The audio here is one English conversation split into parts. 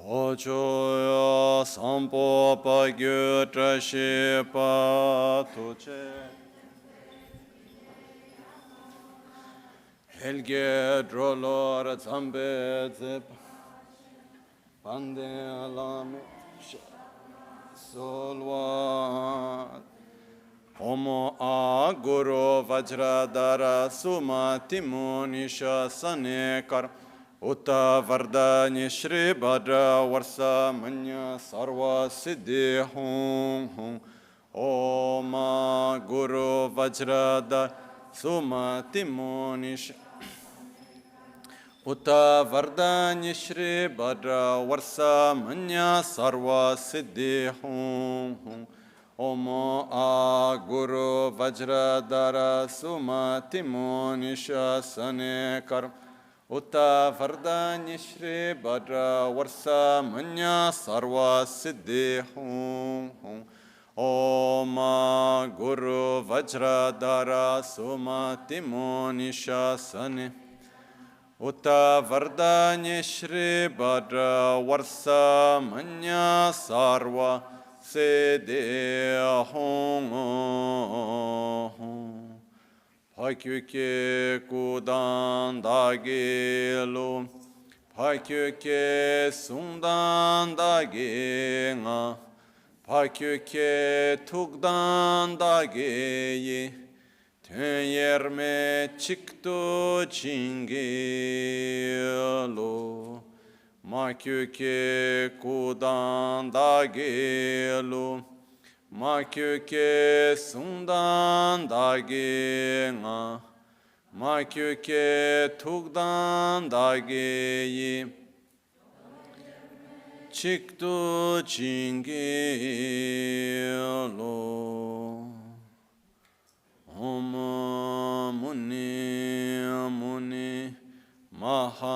Ochoya sampo pa gyu trashi pa tuche Helge drolor zambe zep Pande alame solwa Homo a guru vajradara suma timonisha sanekar Uta vardani shri bhadra varsa manya sarva siddhi hum hum Oma guru vajradara suma timonisha Uta vardani shri bhadra varsa manya sarva siddhi hum hum Omo a guru vajradara suma timonisha sanekar Uta vardani shri bhadra varsa manya sarva siddhi hum hum Oma guru vajradara suma timonisha sanekar Uta vardani shri bhadra varsa manya sarva siddhi hum Pakyuke kudan dagelu Pakyuke sundan dagenga Pakyuke tukdan dageyi Tünyerme çıktı çingelu Makyuke kudan da gelu Makyuke sundan da genga Makyuke tukdan da geyi Çıktı çingelu Om Muni Muni Mahamuni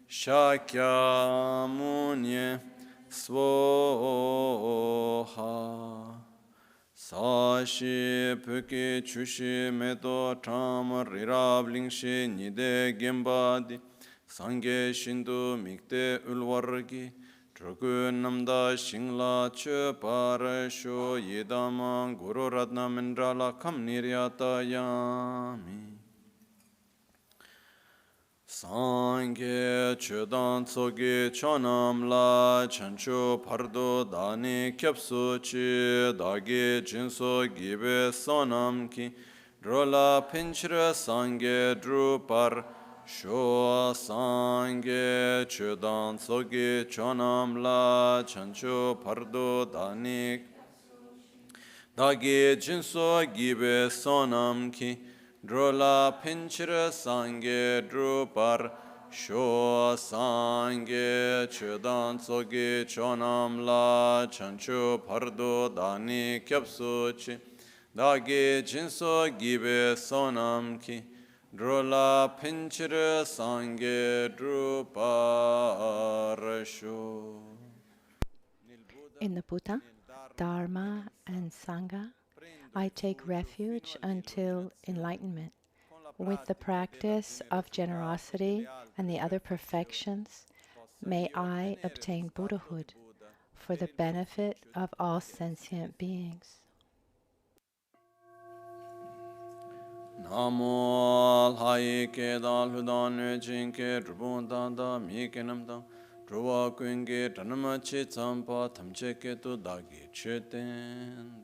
Shakya Muni Svoha Sashi Puki Chushi Medo Tam Rirab Lingshi Nide Gembadi Sange Shindu Mikde Ulwargi Truku namda shingla che parasho yedama guru ratna mindrala kam niryata yami. Sange chedan tsoge chonam la chancho pardo dani kyapso chi dagi jinso gibe sonam ki drola pinchra sange drupar Sho sange chudan sogi chonam la chancho pardo danik Dagi jinso gibe sonam ki drola pinchira sange drupar Sho sange chudan sogi chonam la chancho pardo danik kyapso chi Dagi jinso gibe sonam ki Drola pinchira sange druparasho. In the Buddha, Dharma, and Sangha, I take refuge until enlightenment. With the practice of generosity and the other perfections, may I obtain Buddhahood for the benefit of all sentient beings. Namo Alhaye Kedal Hudan Jinke Drubundanda Mikenamda Druva Kwenge Tanamachi Tsampa Tamcheke to Dagi Cheten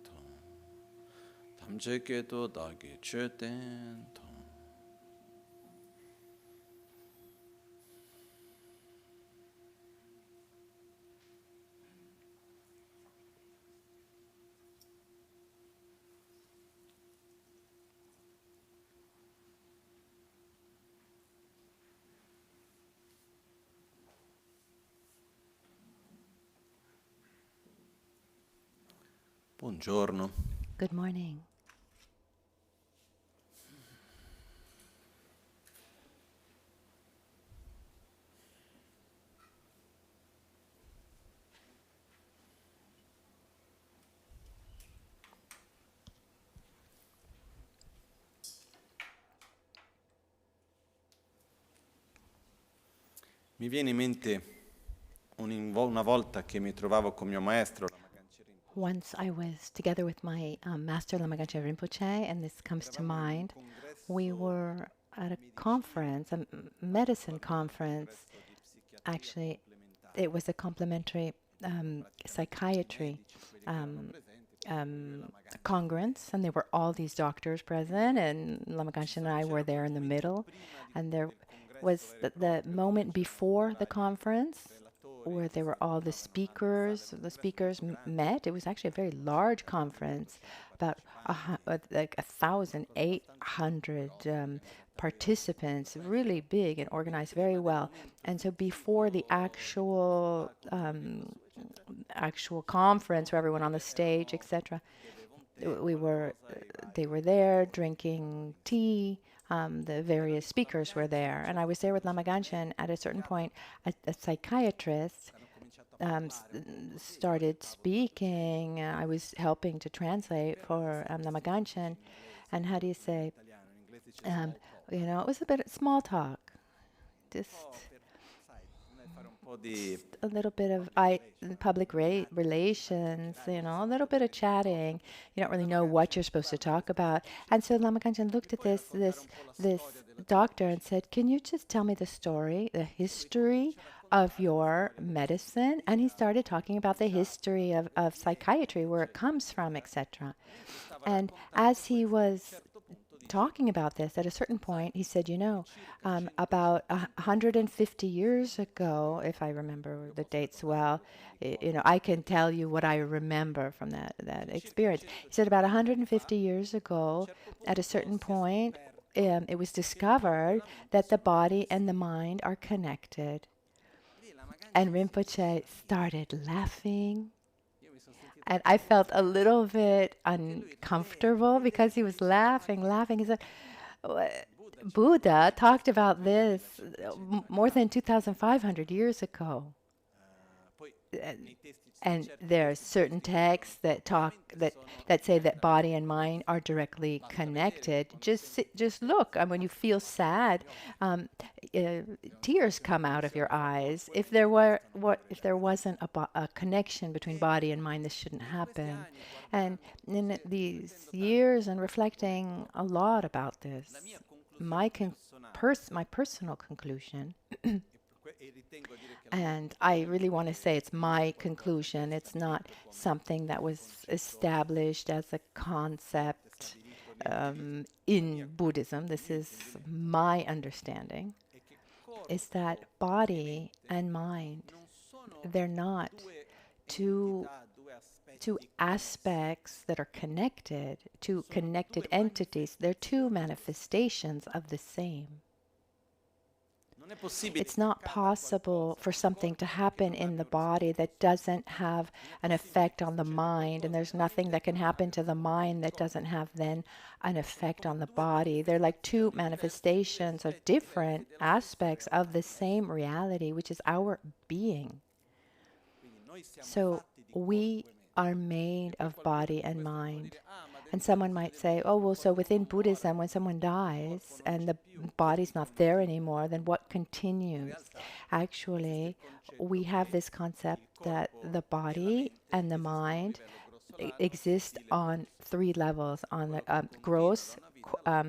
Tamcheke to Dagi Cheten Buongiorno. Good morning. Mi viene in mente una volta che mi trovavo con mio maestro. Once I was together with my master Lama Michel Rinpoche, and this comes to mind. We were at a conference, a medicine conference. Actually, it was a complementary psychiatry congress, and there were all these doctors present, and Lama Ganchen and I were there in the middle. And there was the moment before the conference where there were all the speakers. The speakers met. It was actually a very large conference, about like 1,800 participants, really big and organized very well. And so before the actual conference, where everyone on the stage, etc., they were there drinking tea. The various speakers were there, and I was there with Lama Ganchen. At a certain point, a psychiatrist started speaking. I was helping to translate for Lama Ganchen, and how do you say? It was a bit of small talk, just a little bit of public relations, a little bit of chatting. You don't really know what you're supposed to talk about. And so Lama Ganchen looked at this doctor and said, "Can you just tell me the history of your medicine?" And he started talking about the history of psychiatry, where it comes from, etc. And as he was talking about this, at a certain point, he said, about 150 years ago, if I remember the dates well, I can tell you what I remember from that experience. He said about 150 years ago, at a certain point, it was discovered that the body and the mind are connected. And Rinpoche started laughing. And I felt a little bit uncomfortable because he was laughing. He said, Buddha talked about this more than 2,500 years ago. And there are certain texts that say that body and mind are directly connected. Just look. When you feel sad, tears come out of your eyes. If there wasn't a connection between body and mind, this shouldn't happen. And in these years and reflecting a lot about this, my personal conclusion. And I really want to say it's my conclusion. It's not something that was established as a concept in Buddhism. This is my understanding, is that body and mind, they're not two aspects that are connected, two connected entities. They're two manifestations of the same. It's not possible for something to happen in the body that doesn't have an effect on the mind, and there's nothing that can happen to the mind that doesn't have then an effect on the body. They're like two manifestations of different aspects of the same reality, which is our being. So we are made of body and mind. And someone might say, oh, well, so within Buddhism, when someone dies and the body's not there anymore, then what continues? Actually, we have this concept that the body and the mind exist on three levels, on the gross,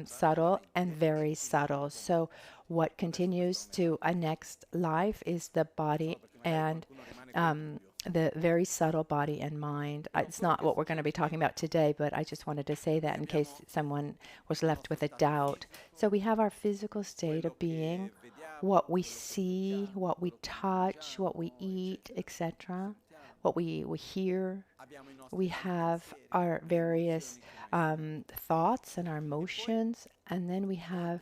subtle, and very subtle. So what continues to a next life is the body and the very subtle body and mind. It's not what we're going to be talking about today, but I just wanted to say that in case someone was left with a doubt. So we have our physical state of being, what we see, what we touch, what we eat, etc., what we hear. We have our various thoughts and our emotions, and then we have,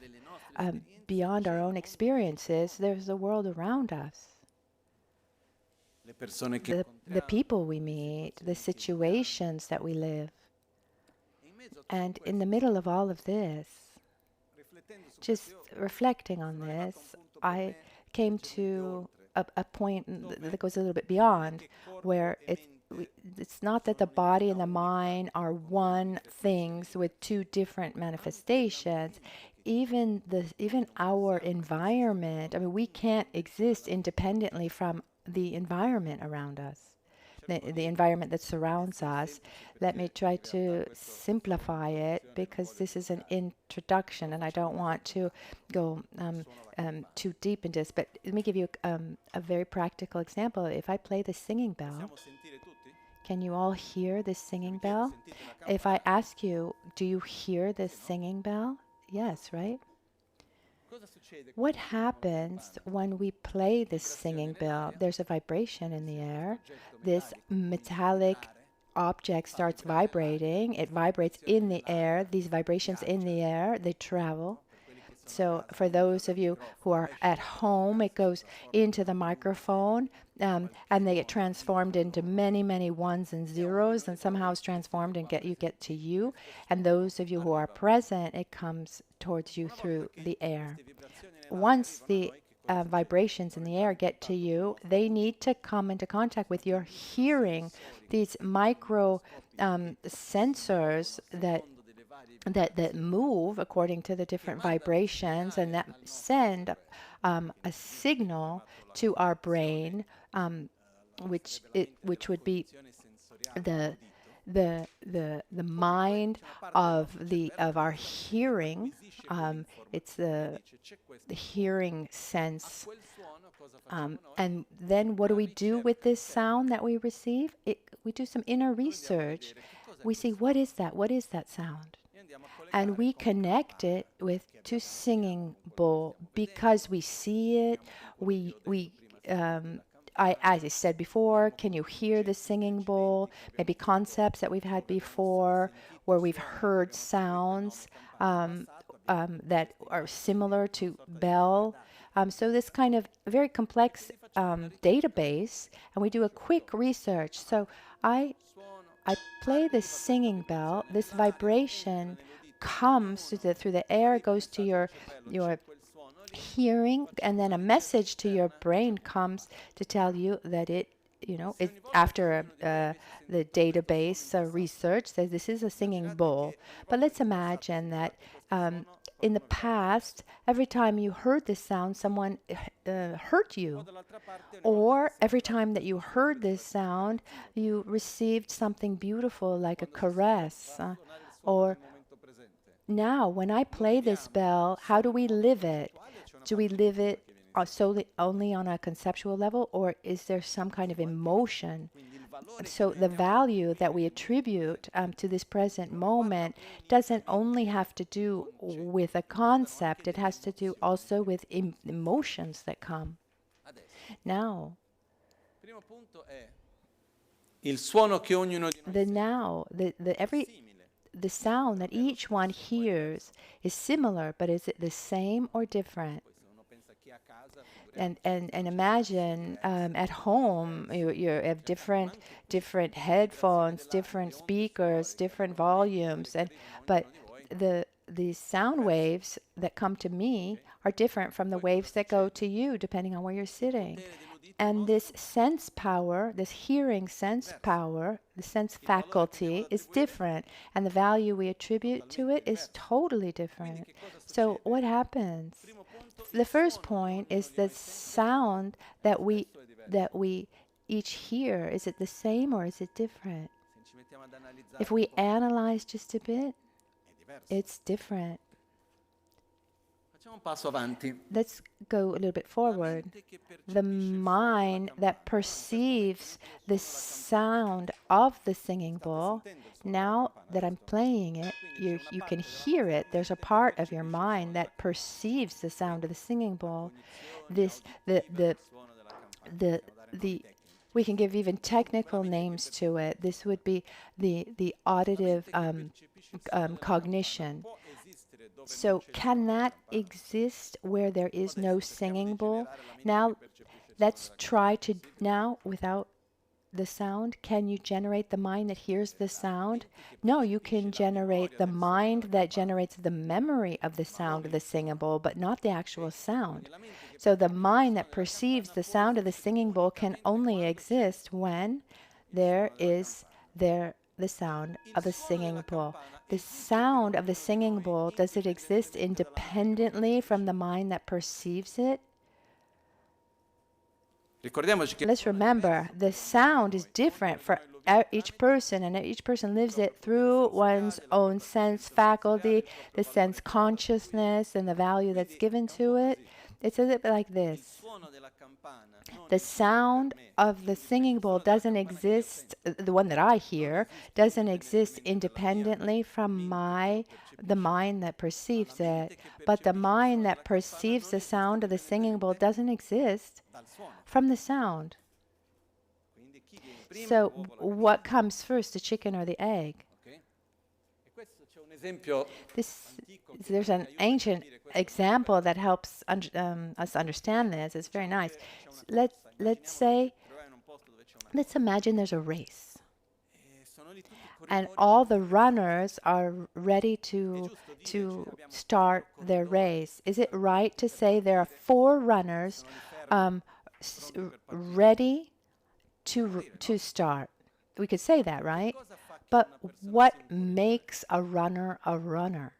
beyond our own experiences, there's the world around us. The people we meet, the situations that we live. And in the middle of all of this, just reflecting on this, I came to a point that goes a little bit beyond, where it's not that the body and the mind are one things with two different manifestations. Even our environment, I mean, we can't exist independently from the environment around us, the environment that surrounds us. Let me try to simplify it because this is an introduction and I don't want to go too deep into this. But let me give you a very practical example. If I play the singing bell, can you all hear this singing bell? If I ask you, do you hear this singing bell? Yes, right? What happens when we play this singing bell? There's a vibration in the air. This metallic object starts vibrating. It vibrates in the air. These vibrations in the air, they travel. So for those of you who are at home, it goes into the microphone and they get transformed into many, many ones and zeros, and somehow it's transformed and you get to you. And those of you who are present, it comes towards you through the air. Once the vibrations in the air get to you, they need to come into contact with your hearing. These micro sensors that move according to the different vibrations and that send a signal to our brain, which would be the mind of our hearing. It's the hearing sense. And then what do we do with this sound that we receive? We do some inner research. We see, what is that? What is that sound? And we connect it to singing bowl because we see it. As I said before, can you hear the singing bowl? Maybe concepts that we've had before, where we've heard sounds that are similar to bell. So this kind of very complex database, and we do a quick research. So I play this singing bell. This vibration comes through the air, goes to your hearing, and then a message to your brain comes to tell you that it after the database research says this is a singing bowl. But let's imagine that in the past, every time you heard this sound, someone hurt you. Or every time that you heard this sound, you received something beautiful like a caress. Or now, when I play this bell, how do we live it? Do we live it solely only on a conceptual level, or is there some kind of emotion? So the value that we attribute to this present moment doesn't only have to do with a concept, it has to do also with emotions that come. Now, the sound that each one hears is similar, but is it the same or different? And imagine at home you have different headphones, different speakers, different volumes, but the sound waves that come to me are different from the waves that go to you, depending on where you're sitting. And this sense power, this hearing sense power, the sense faculty is different, and the value we attribute to it is totally different. So what happens? The first point is the sound that we each hear. Is it the same or is it different? If we analyze just a bit, it's different. Let's go a little bit forward. The mind that perceives the sound of the singing bowl, now that I'm playing it, you can hear it. There's a part of your mind that perceives the sound of the singing bowl. We can give even technical names to it. This would be the auditive cognition. So can that exist where there is no singing bowl? Now, let's try to, without the sound, can you generate the mind that hears the sound? No, you can generate the mind that generates the memory of the sound of the singing bowl, but not the actual sound. So the mind that perceives the sound of the singing bowl can only exist when there is the sound of a singing bowl. The sound of the singing bowl, does it exist independently from the mind that perceives it? Let's remember, the sound is different for each person, and each person lives it through one's own sense faculty, the sense consciousness, and the value that's given to it. It's a bit like this. The sound of the singing bowl doesn't exist, the one that I hear, doesn't exist independently from the mind that perceives it. But the mind that perceives the sound of the singing bowl doesn't exist from the sound. So what comes first, the chicken or the egg? There's an ancient example that helps us understand this. It's very nice. Let's imagine there's a race, and all the runners are ready to start their race. Is it right to say there are 4 runners ready to start? We could say that, right? But what makes a runner a runner?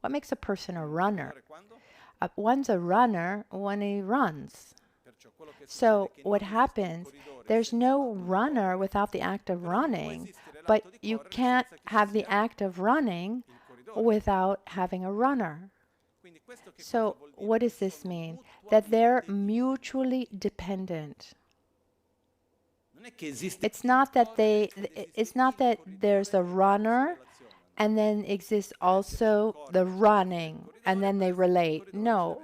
What makes a person a runner? One's a runner when he runs. So what happens, there's no runner without the act of running, but you can't have the act of running without having a runner. So what does this mean? That they're mutually dependent. It's not that there's a runner and then exists also the running and then they relate. No,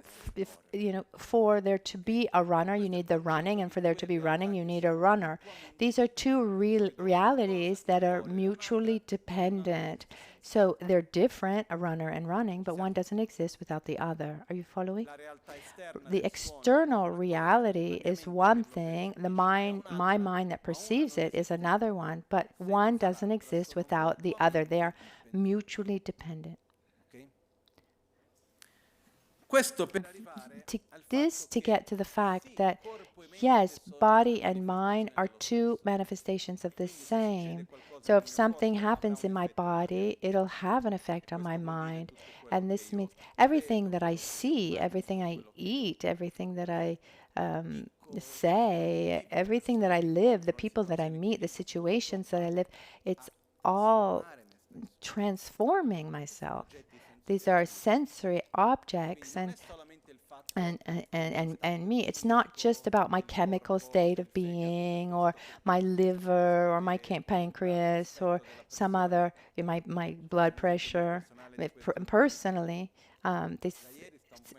for there to be a runner, you need the running, and for there to be running, you need a runner. These are two realities that are mutually dependent. So they're different, a runner and running, but one doesn't exist without the other. Are you following? The external reality is one thing. My mind that perceives it is another one, but one doesn't exist without the other. They are mutually dependent. To get to the fact that, yes, body and mind are two manifestations of the same. So if something happens in my body, it'll have an effect on my mind. And this means everything that I see, everything I eat, everything that I say, everything that I live, the people that I meet, the situations that I live, it's all transforming myself. These are sensory objects and me. It's not just about my chemical state of being or my liver or my pancreas or some other, my blood pressure. Personally, I'm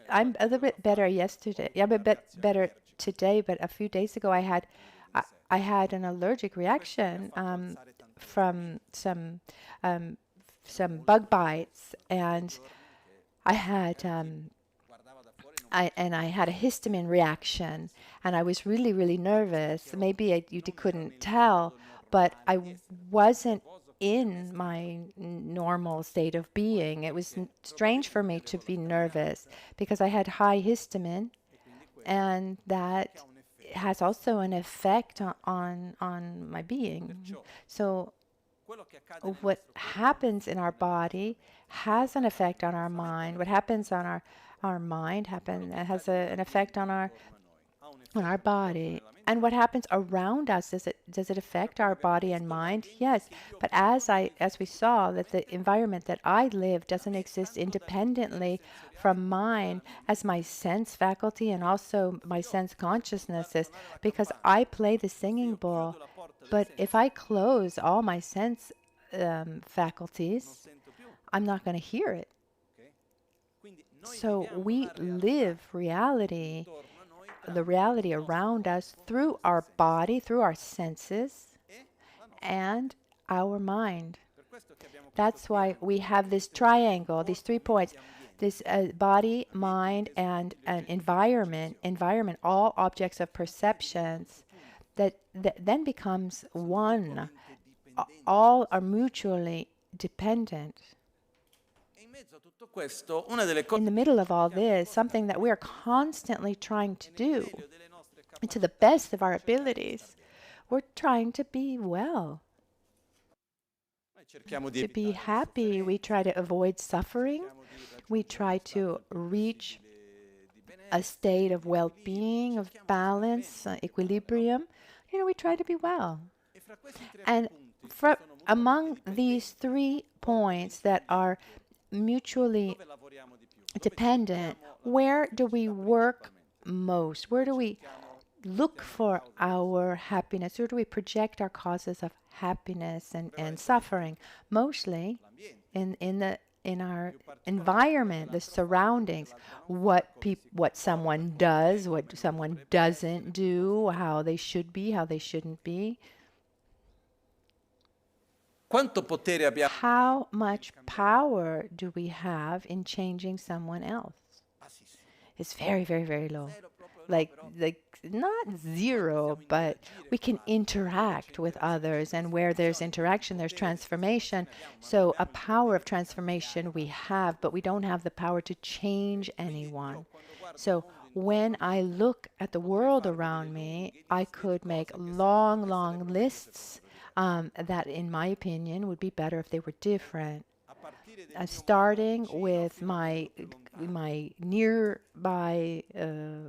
a little bit better yesterday. I'm a bit better today, but a few days ago I had an allergic reaction from some bug bites, and I had a histamine reaction, and I was really, really nervous. Maybe you couldn't tell, but I wasn't in my normal state of being. It was strange for me to be nervous because I had high histamine, and that has also an effect on my being. So what happens in our body has an effect on our mind. What happens on our mind has an effect on our body. And what happens around us, does it affect our body and mind? Yes. But as we saw, that the environment that I live doesn't exist independently from mine as my sense faculty and also my sense consciousnesses, because I play the singing bowl. But if I close all my sense faculties, I'm not going to hear it. So we live reality, the reality around us, through our body, through our senses, and our mind. That's why we have this triangle, these 3 points, this body, mind, and environment, all objects of perceptions, that then becomes one. All are mutually dependent. In the middle of all this, something that we are constantly trying to do, and to the best of our abilities, We're trying to be well, to be happy. We try to avoid suffering. We try to reach a state of well-being, of balance, equilibrium. We try to be well. And among these 3 points that are mutually dependent, where do we work most? Where do we look for our happiness? Where do we project our causes of happiness and suffering? Mostly in our environment, the surroundings, what someone does, what someone doesn't do, how they should be, how they shouldn't be. How much power do we have in changing someone else? It's very, very, very low. Like not zero, but we can interact with others, and where there's interaction, there's transformation. So a power of transformation we have, but we don't have the power to change anyone. So when I look at the world around me, I could make long, long lists that, in my opinion, would be better if they were different. Starting with my nearby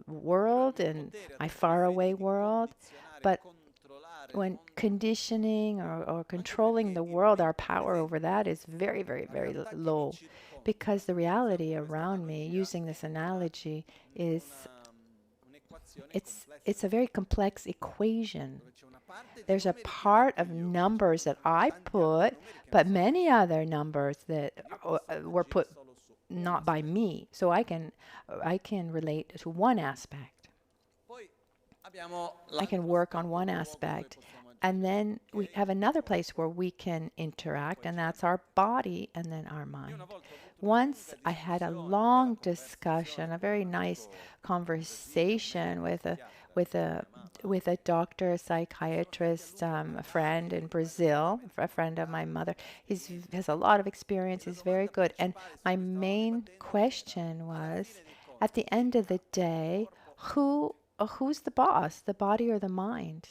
world and my faraway world, but when conditioning or controlling the world, our power over that is very, very, very low, because the reality around me, using this analogy, is it's a very complex equation. There's a part of numbers that I put, but many other numbers that were put not by me. So I can relate to one aspect. I can work on one aspect. And then we have another place where we can interact, and that's our body and then our mind. Once I had a long discussion, a very nice conversation with a doctor, a psychiatrist, a friend in Brazil, a friend of my mother. He has a lot of experience. He's very good. And my main question was, at the end of the day, who's the boss, the body or the mind?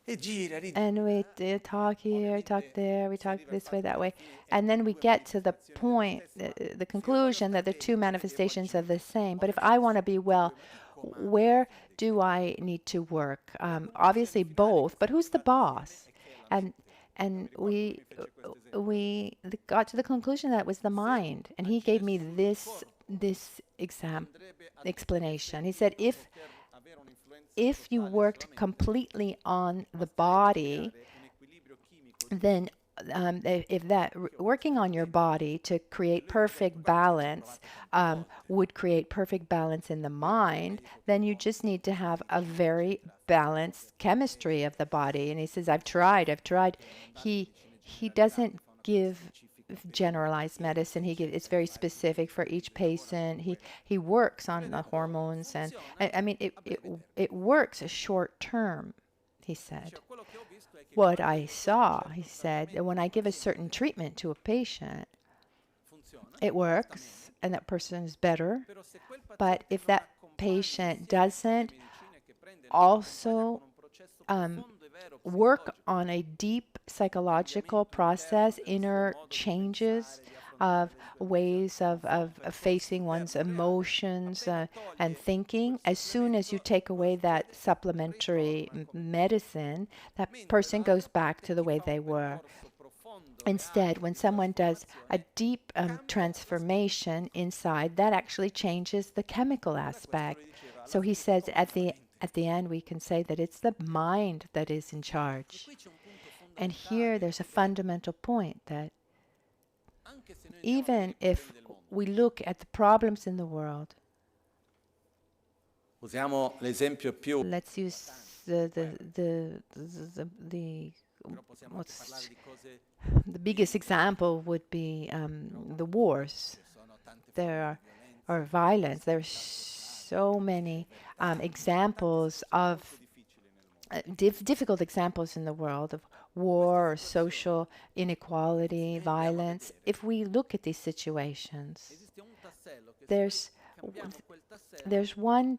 And we talk here, talk there, we talk this way, that way. And then we get to the point, the conclusion that the two manifestations are the same. But if I want to be well, where do I need to work? Obviously both, but who's the boss? And we got to the conclusion that it was the mind. And he gave me this explanation. He said, if you worked completely on the body, then if that working on your body to create perfect balance would create perfect balance in the mind, then you just need to have a very balanced chemistry of the body. And he says, I've tried. He doesn't give generalized medicine. It's very specific for each patient. He works on the hormones, and I mean it works short term, he said. What I saw, he said, that when I give a certain treatment to a patient, it works and that person is better. But if that patient doesn't also work on a deep psychological process, inner changes of ways of facing one's emotions and thinking, as soon as you take away that supplementary medicine, that person goes back to the way they were. Instead, when someone does a deep transformation inside, that actually changes the chemical aspect. So he says at the end, we can say that it's the mind that is in charge. And here there's a fundamental point that even if we look at the problems in the world, let's use the biggest example would be the wars. There are violence. There's so many examples of difficult examples in the world of war or social inequality, violence. If we look at these situations, there's one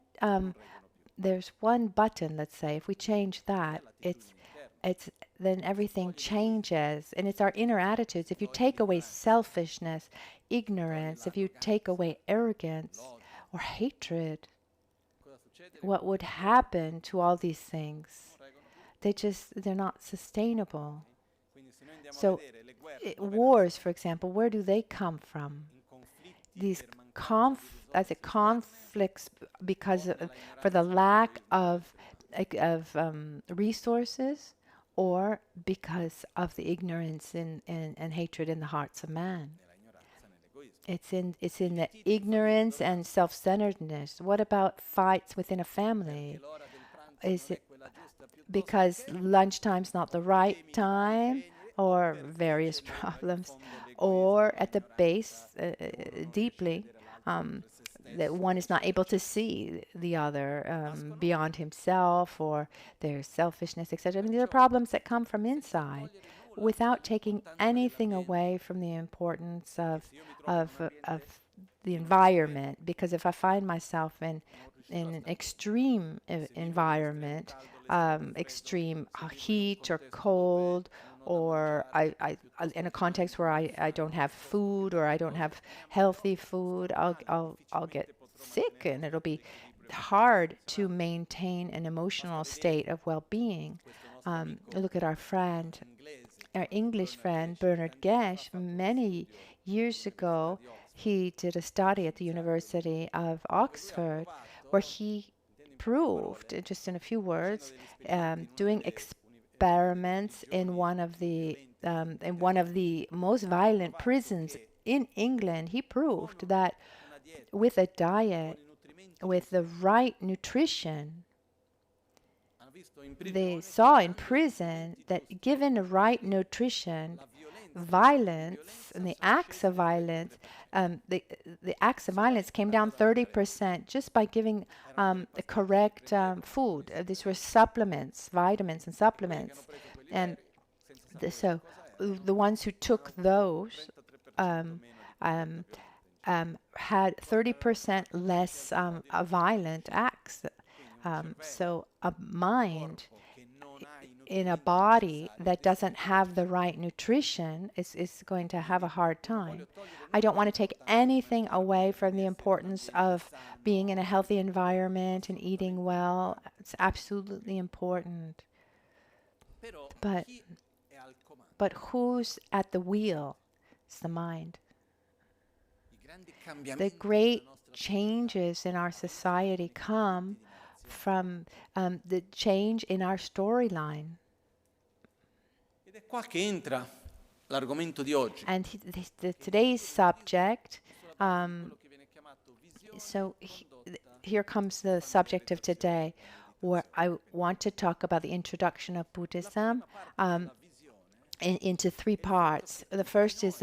there's one button, let's say, if we change that, it's then everything changes, and it's our inner attitudes. If you take away selfishness, ignorance, if you take away arrogance or hatred, what would happen to all these things? They're not sustainable. So wars, for example, where do they come from? These conflicts because for the lack of resources, or because of the ignorance and hatred in the hearts of man. It's in the ignorance and self-centeredness. What about fights within a family? Is it because lunchtime's not the right time, or various problems, or at the base, deeply, that one is not able to see the other beyond himself, or their selfishness, etc. I mean, these are problems that come from inside, without taking anything away from the importance of the environment. Because if I find myself in an extreme environment, extreme heat or cold, or I in a context where I don't have food, or I don't have healthy food, I'll get sick, and it'll be hard to maintain an emotional state of well-being. Look at our English friend Bernard Gesh. Many years ago, he did a study at the University of Oxford, where he proved, just in a few words, doing experiments in one of the most violent prisons in England. He proved that with a diet, with the right nutrition, they saw in prison that given the right nutrition, violence and the acts of violence, the acts of violence came down 30% just by giving the correct food. These were supplements, vitamins and supplements. And so the ones who took those had 30% less violent acts. So a mind in a body that doesn't have the right nutrition is going to have a hard time. I don't want to take anything away from the importance of being in a healthy environment and eating well. It's absolutely important. But who's at the wheel? It's the mind. The great changes in our society come from the change in our storyline. And today's subject, here comes the subject of today, where I want to talk about the introduction of Buddhism into three parts. The first is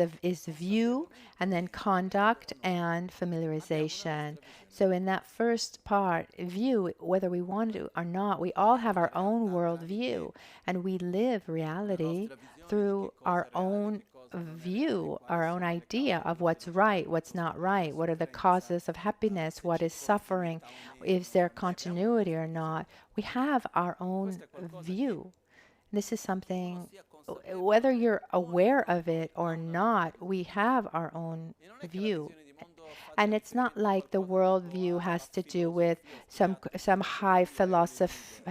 view, and then conduct, and familiarization. So in that first part, view, whether we want to or not, we all have our own worldview, and we live reality through our own view, our own idea of what's right, what's not right, what are the causes of happiness, what is suffering, is there continuity or not. We have our own view. This is something, whether you're aware of it or not, we have our own view. And it's not like the worldview has to do with some high philosophy,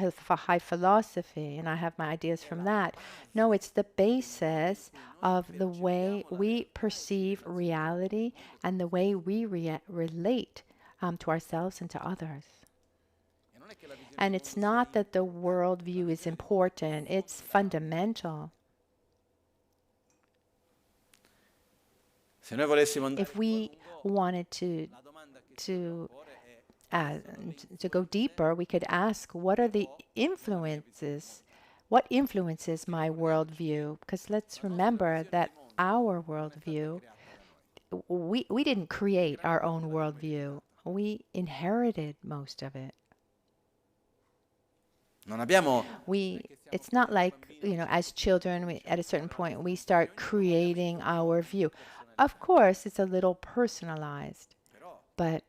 and I have my ideas from that. No, it's the basis of the way we perceive reality and the way we relate to ourselves and to others. And it's not that the worldview is important, it's fundamental. If we wanted to go deeper, we could ask, what are the influences? What influences my worldview? Because let's remember that our worldview, we didn't create our own worldview. We inherited most of it. It's not like, as children, at a certain point, we start creating our view. Of course, it's a little personalized, but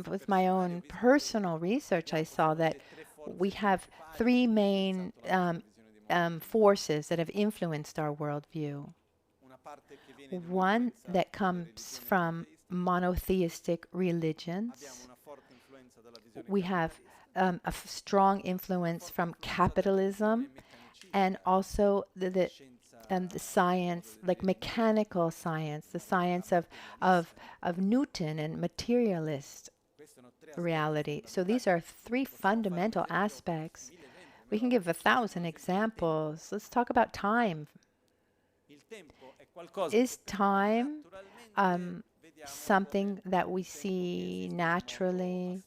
with my own personal research, I saw that we have three main forces that have influenced our worldview. One that comes from monotheistic religions. We have a strong influence from capitalism, and also the science, like mechanical science, the science of Newton and materialist reality. So these are three fundamental aspects. We can give 1,000 examples. Let's talk about time. Is time something that we see naturally?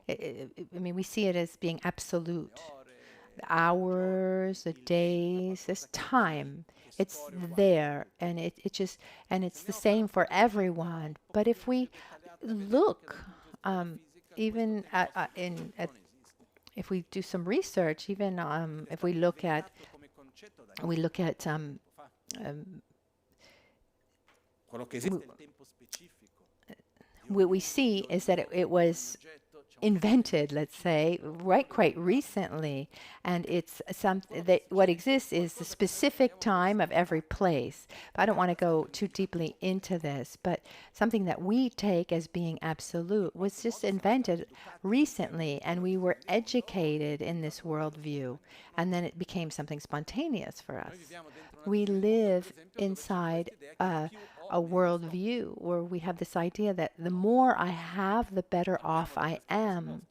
I mean, we see it as being absolute. The hours, the days, this time, it's there, and it's the same for everyone. But if we look, even if we do some research, even if we look at what we see is that it was invented, let's say, quite recently, and it's something that what exists is the specific time of every place. But I don't want to go too deeply into this, but something that we take as being absolute was just invented recently, and we were educated in this worldview, and then it became something spontaneous for us. We live inside a worldview where we have this idea that the more I have, the better off I am.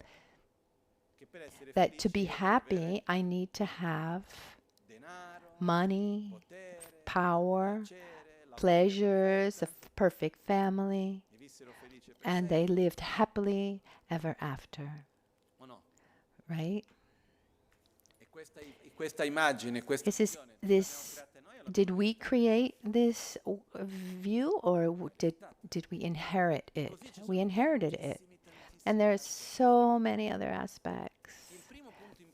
That to be happy, I need to have money, power, pleasures, a perfect family, and they lived happily ever after. Right? Did we create this view, or did we inherit it? We inherited it. And there's so many other aspects.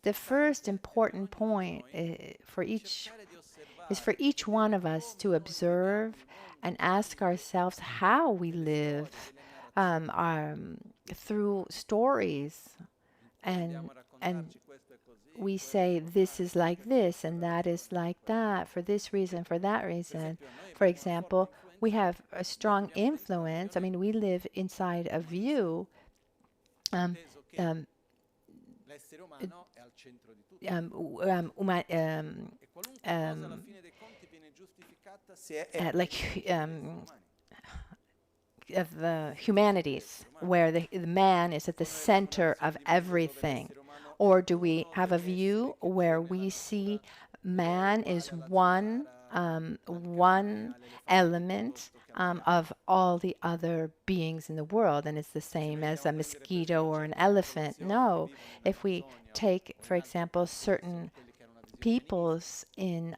The first important point for each one of us to observe and ask ourselves how we live through stories, and we say this is like this and that is like that for this reason, for that reason. For example, we have a strong influence. I mean, we live inside a view of the humanities, where the man is at the center of everything? Or do we have a view where we see man is one element of all the other beings in the world, and it's the same as a mosquito or an elephant? No. If we take, for example, certain peoples in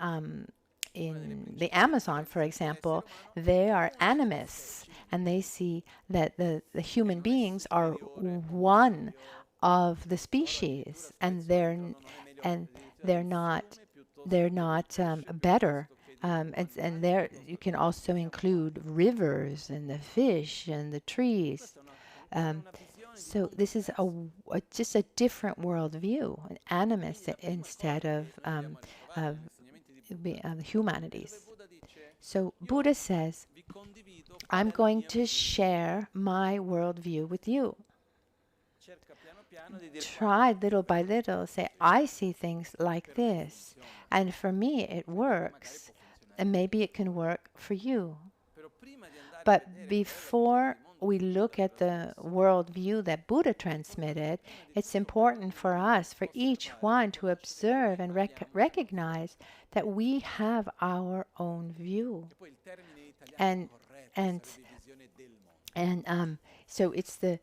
the Amazon, for example, they are animists, and they see that the human beings are one of the species, and they're not better. And there you can also include rivers and the fish and the trees. So this is just a different worldview, an animist instead of the humanities. So Buddha says, I'm going to share my worldview with you. Try little by little, say, I see things like this, and for me it works, and maybe it can work for you. But before we look at the worldview that Buddha transmitted, it's important for us, for each one, to observe and recognize that we have our own view. And so it's the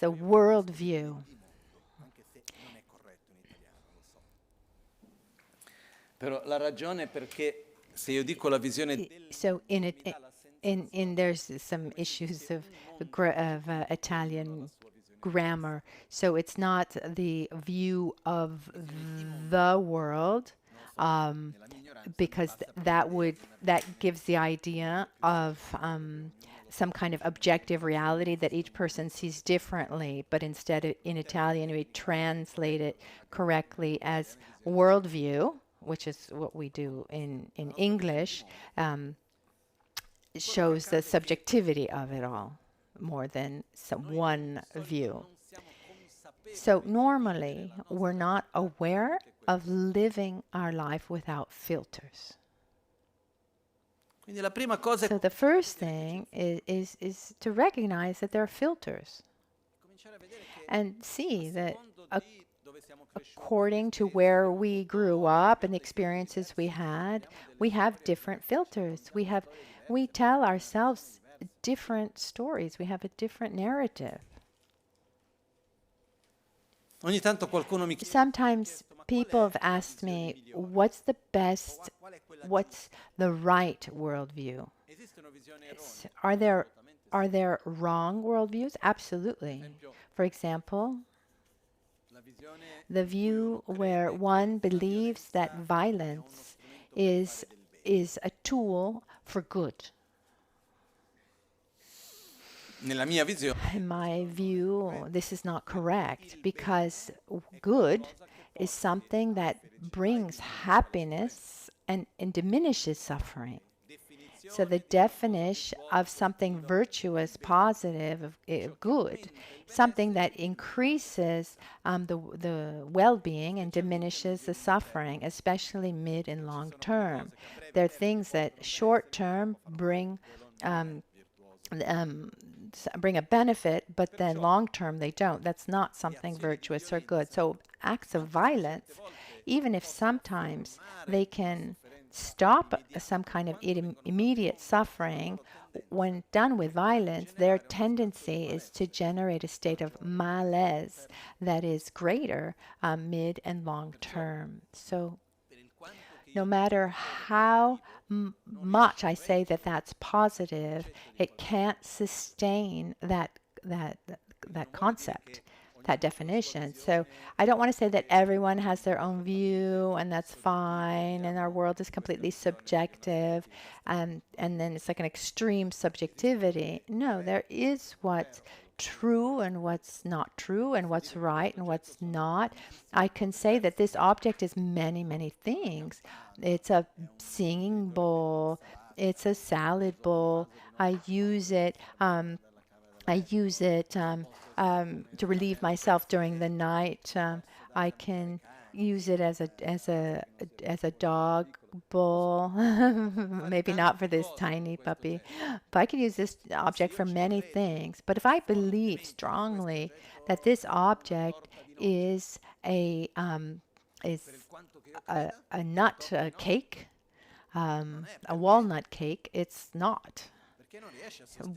worldview. So there's some issues of Italian grammar. So it's not the view of the world, because that gives the idea of some kind of objective reality that each person sees differently, but instead in Italian we translate it correctly as worldview, which is what we do in English. It shows the subjectivity of it all more than some one view. So normally we're not aware of living our life without filters. So the first thing is to recognize that there are filters and see that according to where we grew up and the experiences we have different filters. We tell ourselves different stories. We have a different narrative. Sometimes people have asked me, what's the right worldview? Are there wrong worldviews? Absolutely. For example, the view where one believes that violence is a tool for good. In my view, this is not correct, because good is something that brings happiness and diminishes suffering. So the definition of something virtuous, positive, good, something that increases the well-being and diminishes the suffering, especially mid and long term. There are things that short term bring a benefit, but then long term they don't. That's not something virtuous or good. So acts of violence, even if sometimes they can stop some kind of immediate suffering, when done with violence, their tendency is to generate a state of malaise that is greater mid and long term. So no matter how much I say that that's positive, it can't sustain that concept, that definition. So I don't want to say that everyone has their own view and that's fine and our world is completely subjective and then it's like an extreme subjectivity. No, there is what's true and what's not true and what's right and what's not. I can say that this object is many, many things. It's a singing bowl. It's a salad bowl. I use it to relieve myself during the night. I can use it as a dog bowl. Maybe not for this tiny puppy, but I can use this object for many things. But if I believe strongly that this object is a nut cake, a walnut cake, it's not.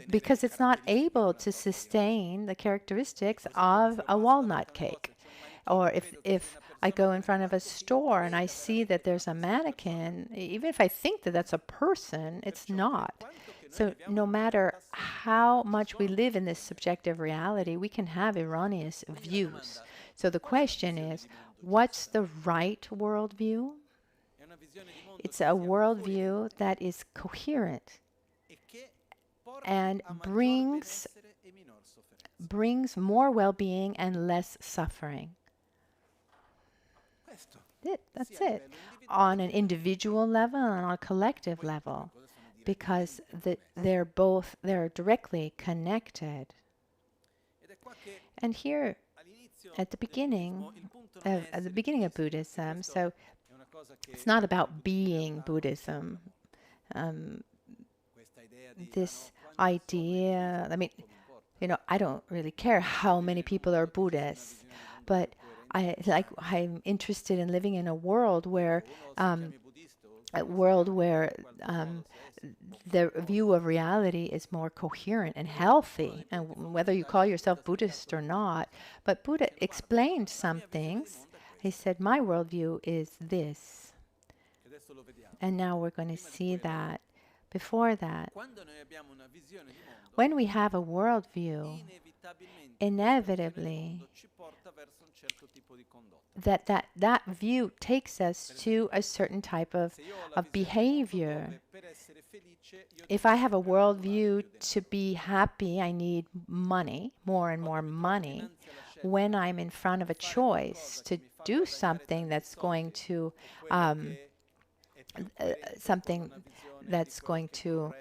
Because it's not able to sustain the characteristics of a walnut cake. Or if I go in front of a store and I see that there's a mannequin, even if I think that that's a person, it's not. So no matter how much we live in this subjective reality, we can have erroneous views. So the question is, what's the right worldview? It's a worldview that is coherent and brings more well-being and less suffering. That's it. On an individual level and on a collective level, because they're directly connected. And here, at the beginning of Buddhism, so it's not about being Buddhism. This idea, I don't really care how many people are Buddhists, but I'm interested in living in a world where the view of reality is more coherent and healthy, and whether you call yourself Buddhist or not. But Buddha explained some things. He said, my worldview is this. And now we're going to see that. Before that, when we have a worldview, inevitably that view takes us to a certain type of behavior. if I have a worldview to be happy, I need money, more and more money. When I'm in front of a choice to do something that's going to um, something that's going to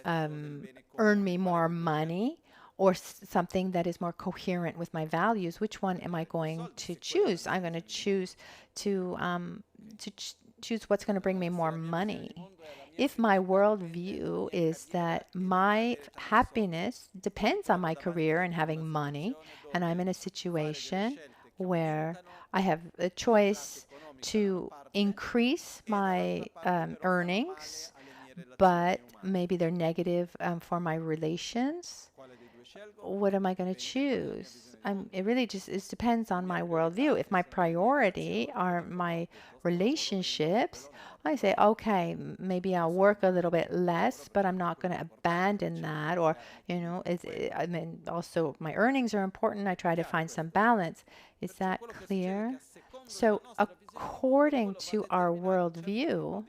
earn me more money, or something that is more coherent with my values, which one am I going to choose? I'm going to choose to choose what's going to bring me more money. If my worldview is that my happiness depends on my career and having money, and I'm in a situation where I have a choice to increase my earnings, but maybe they're negative for my relations, what am I going to choose? It really just it depends on my worldview. If my priority are my relationships, I say, okay, maybe I'll work a little bit less, but I'm not going to abandon that. Or, I mean, also my earnings are important. I try to find some balance. Is that clear? So, according to our worldview,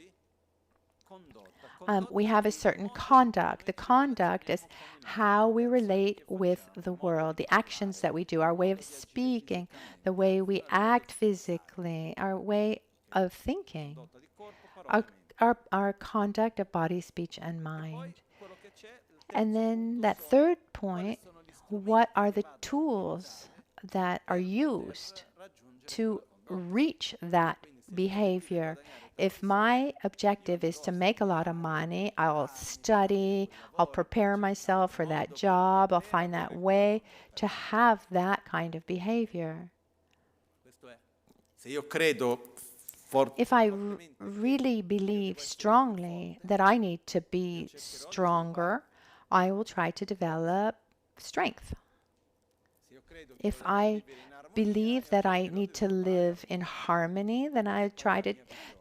we have a certain conduct. The conduct is how we relate with the world, the actions that we do, our way of speaking, the way we act physically, our way of thinking, our conduct of body, speech, and mind. And then that third point, what are the tools that are used to reach that behavior? If my objective is to make a lot of money, I'll study, I'll prepare myself for that job, I'll find that way to have that kind of behavior. If I really believe strongly that I need to be stronger, I will try to develop strength. If I believe that I need to live in harmony, then I try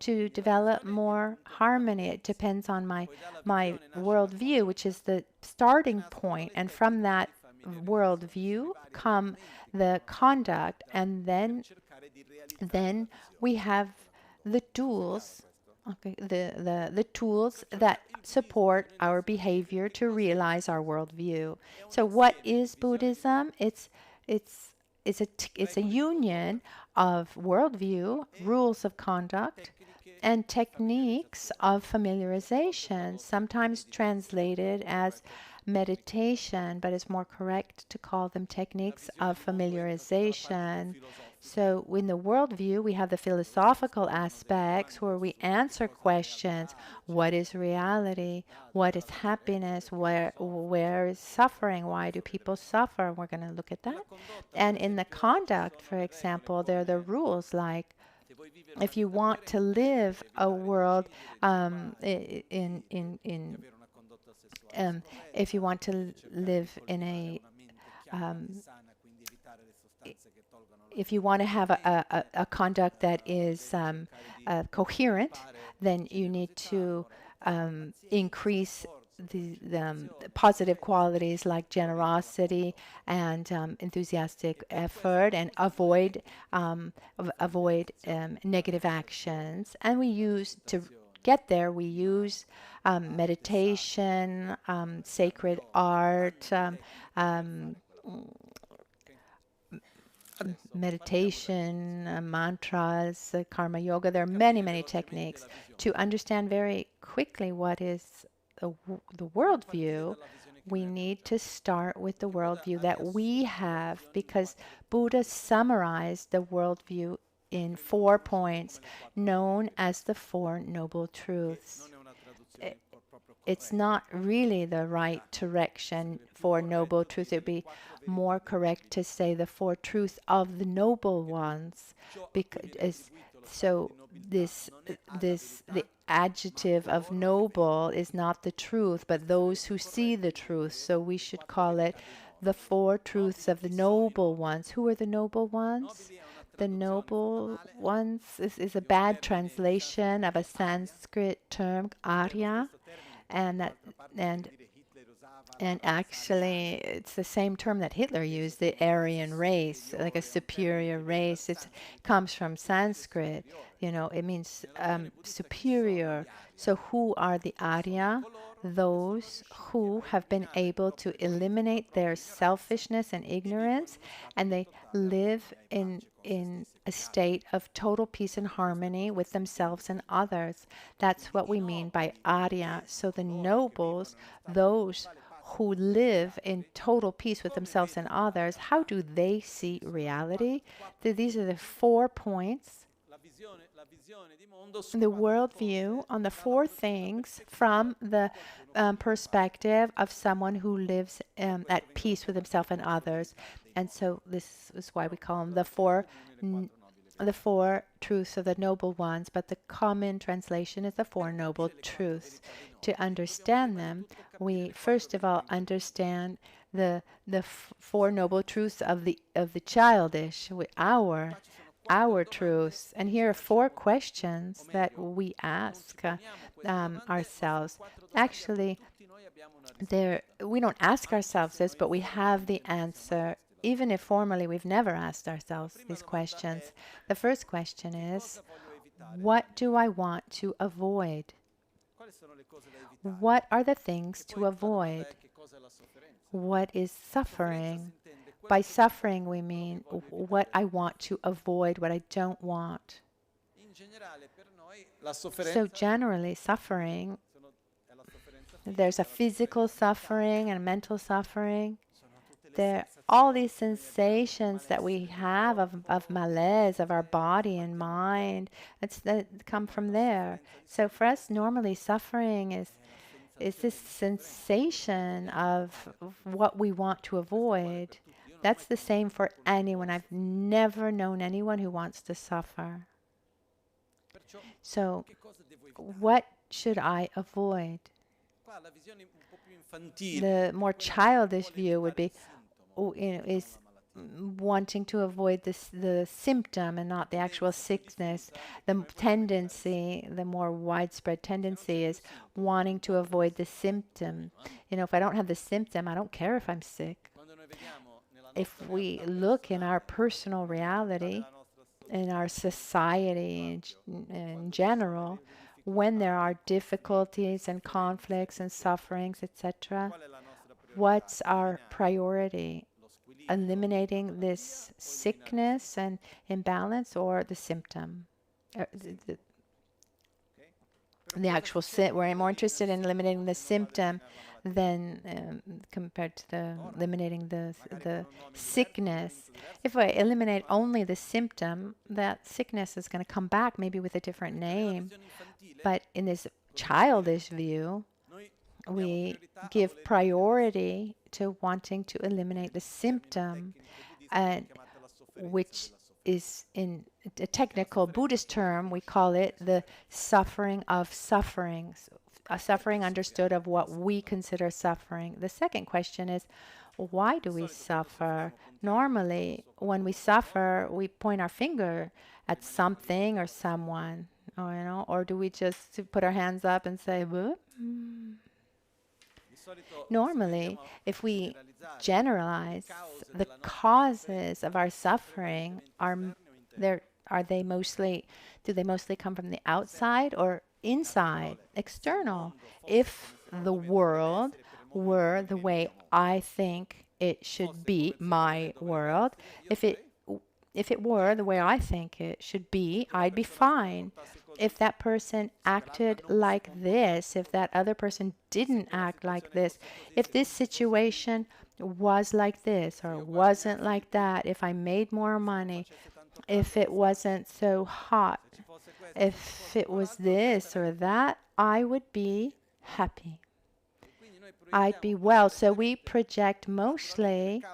to develop more harmony. It depends on my worldview, which is the starting point, and from that worldview come the conduct, and then we have the tools. Okay, the tools that support our behavior to realize our worldview. So, what is Buddhism? It's it's a union of worldview, rules of conduct, and techniques of familiarization, sometimes translated as meditation, but it's more correct to call them techniques of familiarization. So, in the worldview, we have the philosophical aspects where we answer questions: what is reality? What is happiness? Where is suffering? Why do people suffer? We're going to look at that. And in the conduct, for example, there are the rules like if you want to live a world if you want to live in a if you want to have a conduct that is coherent, then you need to increase the positive qualities like generosity and enthusiastic effort, and avoid negative actions. And we use to get there. We use meditation, sacred art. Meditation, mantras, karma yoga. There are many, many techniques to understand very quickly what is the worldview. We need to start with the worldview that we have, because Buddha summarized the worldview in 4 points known as the Four Noble Truths. It's not really the right direction for noble truth. It would be more correct to say the four truths of the noble ones, because the adjective of noble is not the truth, but those who see the truth. So we should call it the four truths of the noble ones. Who are the noble ones? The noble ones is a bad translation of a Sanskrit term, Arya. And And actually, it's the same term that Hitler used, the Aryan race, like a superior race. It comes from Sanskrit. It means superior. So who are the Arya? Those who have been able to eliminate their selfishness and ignorance, and they live in a state of total peace and harmony with themselves and others. That's what we mean by Arya. So the nobles, those who live in total peace with themselves and others, how do they see reality? These are the 4 points, the worldview on the 4 things from the perspective of someone who lives at peace with himself and others. And so this is why we call them the four truths of the noble ones, but the common translation is the Four Noble Truths. To understand them, we first of all understand the Four Noble Truths of the childish, our truths. And here are 4 questions that we ask ourselves. Actually, we don't ask ourselves this, but we have the answer. Even if formally we've never asked ourselves these questions. The first question is, what do I want to avoid? What are the things to avoid? What is suffering? By suffering, we mean what I want to avoid, what I don't want. So generally, suffering, there's a physical suffering and a mental suffering. There are all these sensations that we have of malaise of our body and mind. That come from there. So for us, normally suffering is this sensation of what we want to avoid. That's the same for anyone. I've never known anyone who wants to suffer. So what should I avoid? The more childish view would be, is wanting to avoid the symptom and not the actual sickness. The tendency, the more widespread tendency, is wanting to avoid the symptom. If I don't have the symptom, I don't care if I'm sick. If we look in our personal reality, in our society in general, when there are difficulties and conflicts and sufferings, etc., what's our priority? Eliminating this sickness and imbalance, or the symptom? The actual we're more interested in eliminating the symptom than compared to eliminating the sickness. If I eliminate only the symptom, that sickness is going to come back, maybe with a different name. But in this childish view, we give priority to wanting to eliminate the symptom, which is, in a technical Buddhist term, we call it the suffering of sufferings, a suffering understood of what we consider suffering. The second question is, why do we suffer? Normally, when we suffer, we point our finger at something or someone, or do we just put our hands up and say, "Whoop"? Normally, if we generalize, the causes of our suffering do they mostly come from the outside or inside, external? If the world were the way I think it should be, my world, if it were the way I think it should be, I'd be fine. If that person acted like this, if that other person didn't act like this, if this situation was like this or wasn't like that, if I made more money, if it wasn't so hot, if it was this or that, I would be happy. I'd be well. So we project mostly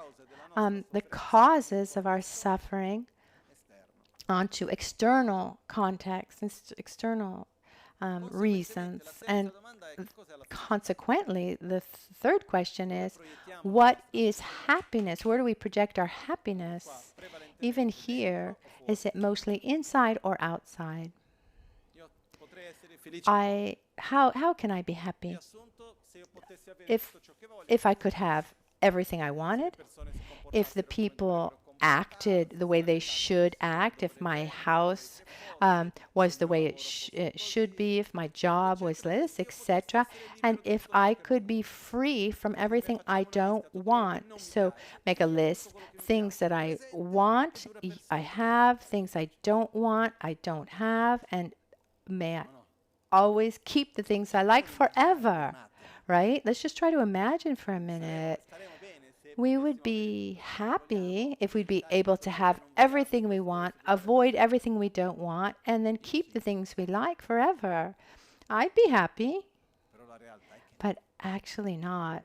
the causes of our suffering onto external contexts, external reasons. And consequently, the third question is, what is happiness? Where do we project our happiness? Even here, is it mostly inside or outside? How can I be happy? if I could have everything I wanted, if the people acted the way they should act, if my house was the way it should be, if my job was this, etc., and if I could be free from everything I don't want. So make a list, things that I want, I have, things I don't want, I don't have, and may I always keep the things I like forever, right? Let's just try to imagine for a minute. We would be happy if we'd be able to have everything we want, avoid everything we don't want, and then keep the things we like forever. I'd be happy, but actually not.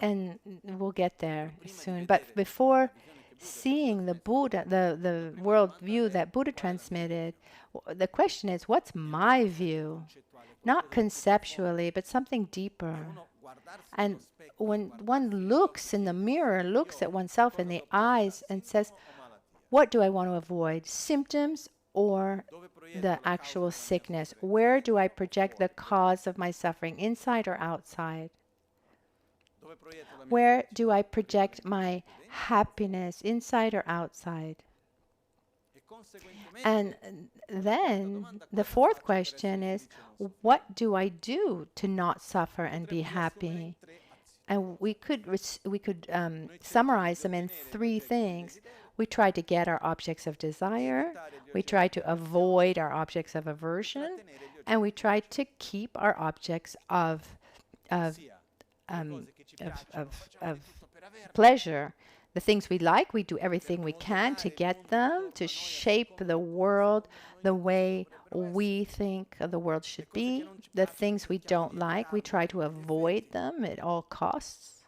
And we'll get there soon. But before seeing the Buddha, the world view that Buddha transmitted, the question is, what's my view? Not conceptually, but something deeper. And when one looks in the mirror, looks at oneself in the eyes and says, what do I want to avoid? Symptoms or the actual sickness? Where do I project the cause of my suffering, inside or outside? Where do I project my happiness, inside or outside? And then the fourth question is, what do I do to not suffer and be happy? And we could summarize them in three things. We try to get our objects of desire, we try to avoid our objects of aversion, and we try to keep our objects of pleasure. The things we like, we do everything we can to get them, to shape the world the way we think the world should be. The things we don't like, we try to avoid them at all costs.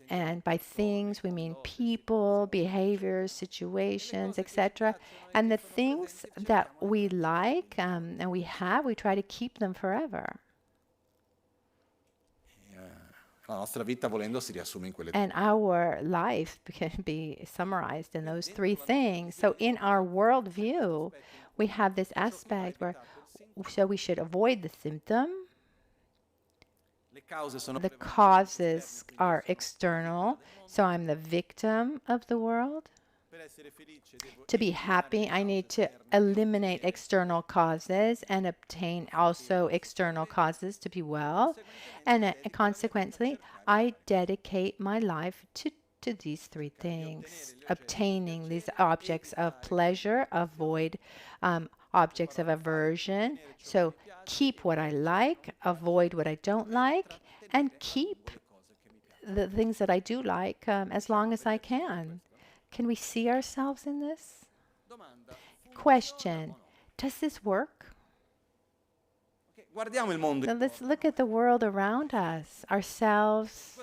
And by things, we mean people, behaviors, situations, etc. And the things that we like and we have, we try to keep them forever. And our life can be summarized in those three things. So in our worldview, we have this aspect where so we should avoid the symptom. The causes are external, so I'm the victim of the world. To be happy, I need to eliminate external causes and obtain also external causes to be well. And consequently, I dedicate my life to these three things. Obtaining these objects of pleasure, avoid objects of aversion. So keep what I like, avoid what I don't like, and keep the things that I do like as long as I can. Can we see ourselves in this? Question, does this work? Now let's look at the world around us, ourselves.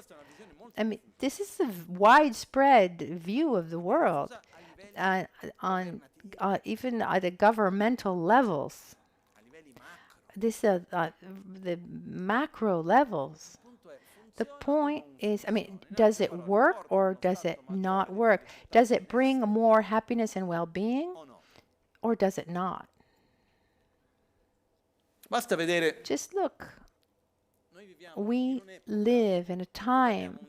I mean, this is a widespread view of the world on even at the governmental levels. This the macro levels. The point is, I mean, does it work or does it not work? Does it bring more happiness and well-being or does it not? Just look. We live in a time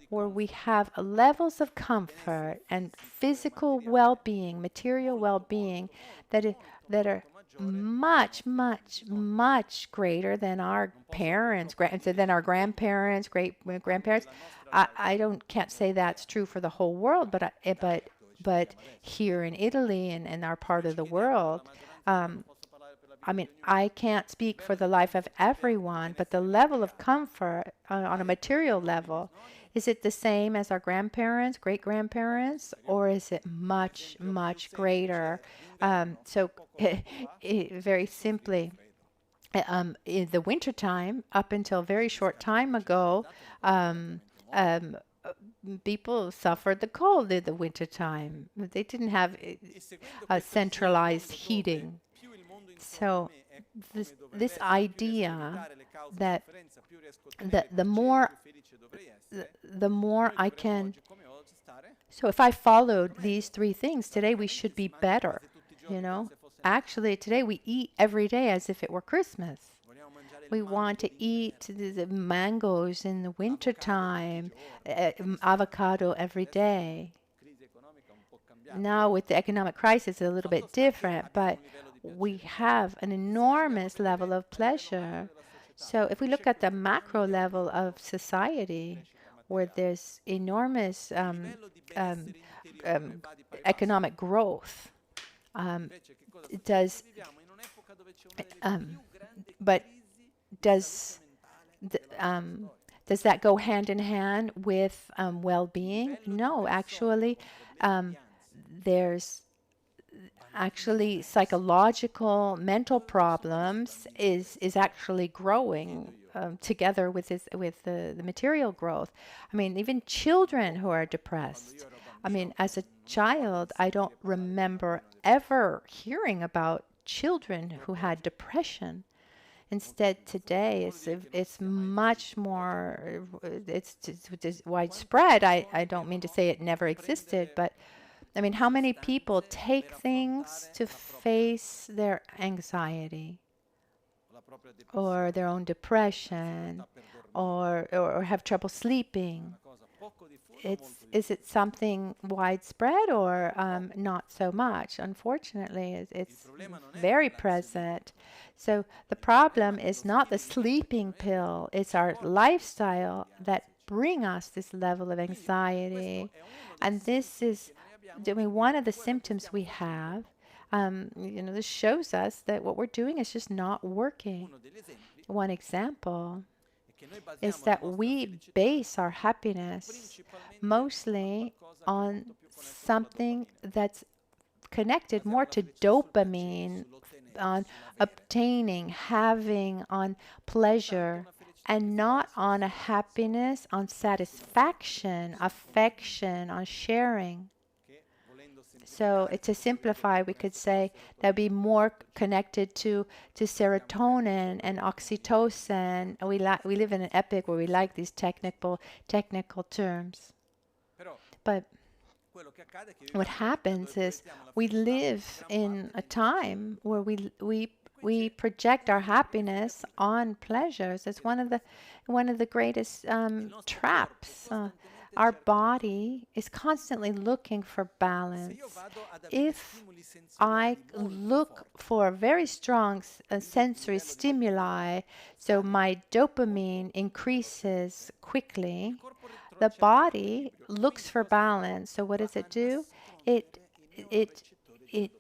where we have levels of comfort and physical well-being, material well-being that are much, much, much greater than our parents, than our grandparents, great-grandparents. I can't say that's true for the whole world, but here in Italy and in our part of the world, I mean, I can't speak for the life of everyone, but the level of comfort on a material level, is it the same as our grandparents, great-grandparents, or is it much, much greater? So very simply, in the wintertime, up until a very short time ago, people suffered the cold in the wintertime. They didn't have centralized heating. So this idea that the more I can, so if I followed these three things, today we should be better, you know. Actually, today we eat every day as if it were Christmas. We want to eat the mangoes in the wintertime, avocado every day. Now, with the economic crisis, it's a little bit different, but we have an enormous level of pleasure. So, if we look at the macro level of society, where there's enormous um, um, economic growth, um, does um, but does th- um, does that go hand in hand with well-being? No, actually, um, there's actually psychological mental problems is actually growing together with the material growth. I mean, even children who are depressed. I mean, as a child, I don't remember ever hearing about children who had depression. Instead, today it's much more it's widespread. I don't mean to say it never existed, but I mean, how many people take things to face their anxiety or their own depression or have trouble sleeping? Is it something widespread or not so much? Unfortunately, it's very present. So the problem is not the sleeping pill, it's our lifestyle that bring us this level of anxiety. And this is, I mean, one of the symptoms we have. This shows us that what we're doing is just not working. One example is that we base our happiness mostly on something that's connected more to dopamine, on obtaining, having, on pleasure, and not on a happiness, on satisfaction, affection, on sharing. So to simplify, we could say that be more connected to serotonin and oxytocin. We live in an epoch where we like these technical terms. But what happens is we live in a time where we project our happiness on pleasures. It's one of the greatest traps. Our body is constantly looking for balance. If I look for very strong sensory stimuli, so my dopamine increases quickly, the body looks for balance. So what does it do? It it it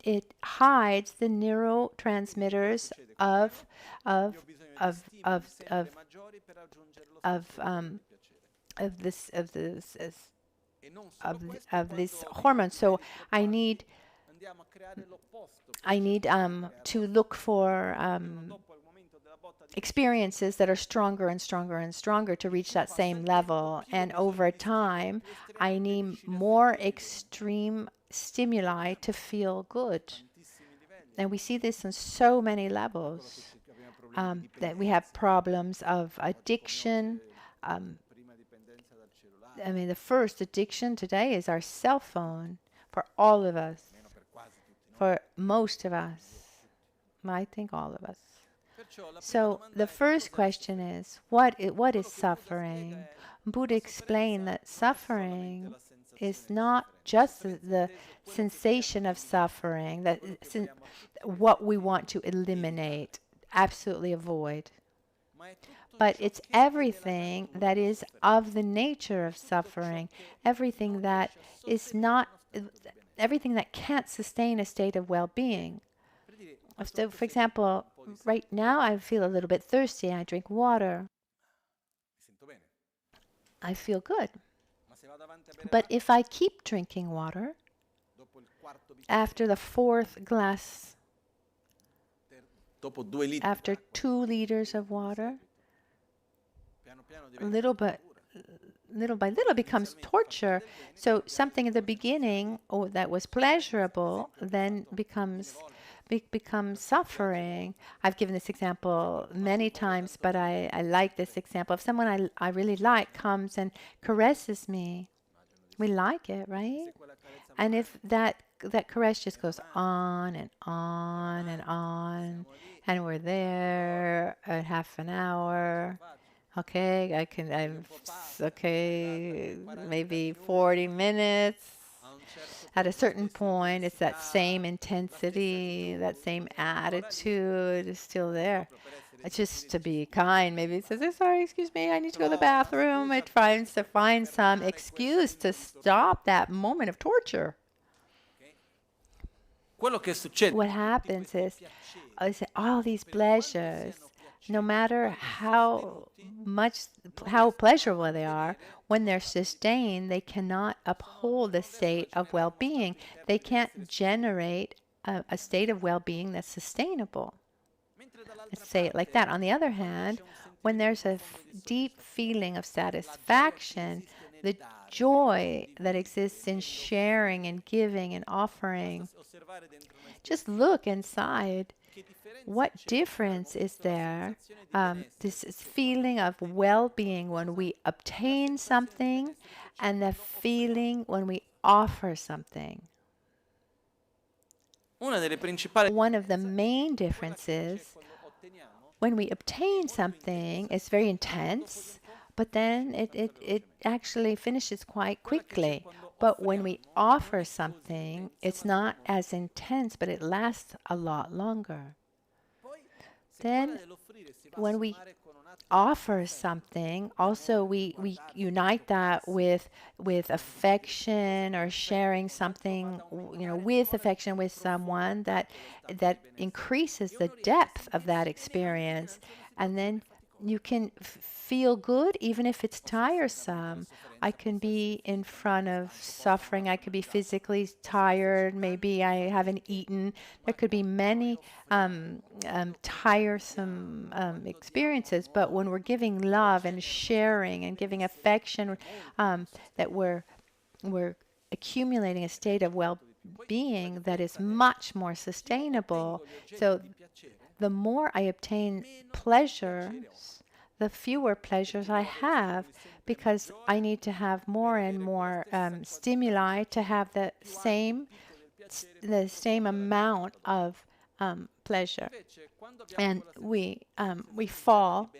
it hides the neurotransmitters of of of of of of of this hormone. So I need to look for experiences that are stronger and stronger and stronger to reach that same level. And over time, I need more extreme stimuli to feel good. And we see this on so many levels. That we have problems of addiction. I mean, the first addiction today is our cell phone for all of us, for most of us. I think all of us. So the first question is, what is suffering? Buddha explained that suffering is not just the sensation of suffering, that what we want to eliminate, absolutely avoid. But it's everything that is of the nature of suffering, everything that is not, everything that can't sustain a state of well-being. So, for example, right now I feel a little bit thirsty. I drink water. I feel good. But if I keep drinking water, after the fourth glass, after 2 liters of water, little by little becomes torture. So something in the beginning that was pleasurable then becomes suffering. I've given this example many times, but I like this example. If someone I really like comes and caresses me, We like it, right? And if that caress just goes on and on and on, and we're there at half an hour, okay, okay, maybe 40 minutes. At a certain point, it's that same intensity, that same attitude is still there. It's just to be kind. Maybe it says, "Oh, sorry, excuse me, I need to go to the bathroom." It tries to find some excuse to stop that moment of torture. What happens is all these pleasures, no matter how pleasurable they are, when they're sustained, they cannot uphold a state of well-being. They can't generate a state of well-being that's sustainable. Let's say it like that. On the other hand, when there's a deep feeling of satisfaction, the joy that exists in sharing and giving and offering, just look inside. What difference is there? This feeling of well-being when we obtain something and the feeling when we offer something. One of the main differences, when we obtain something, it's very intense, but then it actually finishes quite quickly. But when we offer something, it's not as intense, but it lasts a lot longer. Then when we offer something, also we unite that with affection or sharing something, with affection with someone that increases the depth of that experience, and then you can feel good even if it's tiresome. I can be in front of suffering. I could be physically tired. Maybe I haven't eaten. There could be many tiresome experiences. But when we're giving love and sharing and giving affection, that we're accumulating a state of well-being that is much more sustainable. So the more I obtain pleasures, the fewer pleasures I have, because I need to have more and more stimuli to have the same amount of pleasure, and we fall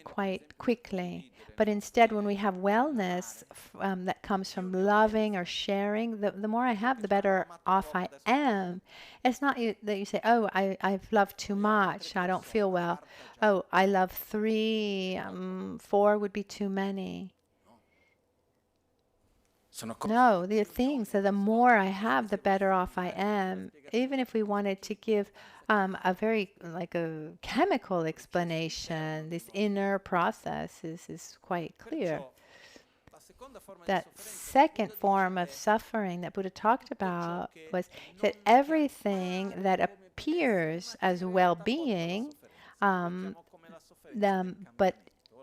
quite quickly. But instead, when we have wellness that comes from loving or sharing, the more I have, the better off I am. It's not that you say, "Oh, I've loved too much. I don't feel well. Oh, I love 3, 4 would be too many." No, the things that the more I have, the better off I am. Even if we wanted to give a very like a chemical explanation, this inner process is quite clear. That second form of suffering that Buddha talked about was that everything that appears as well-being, but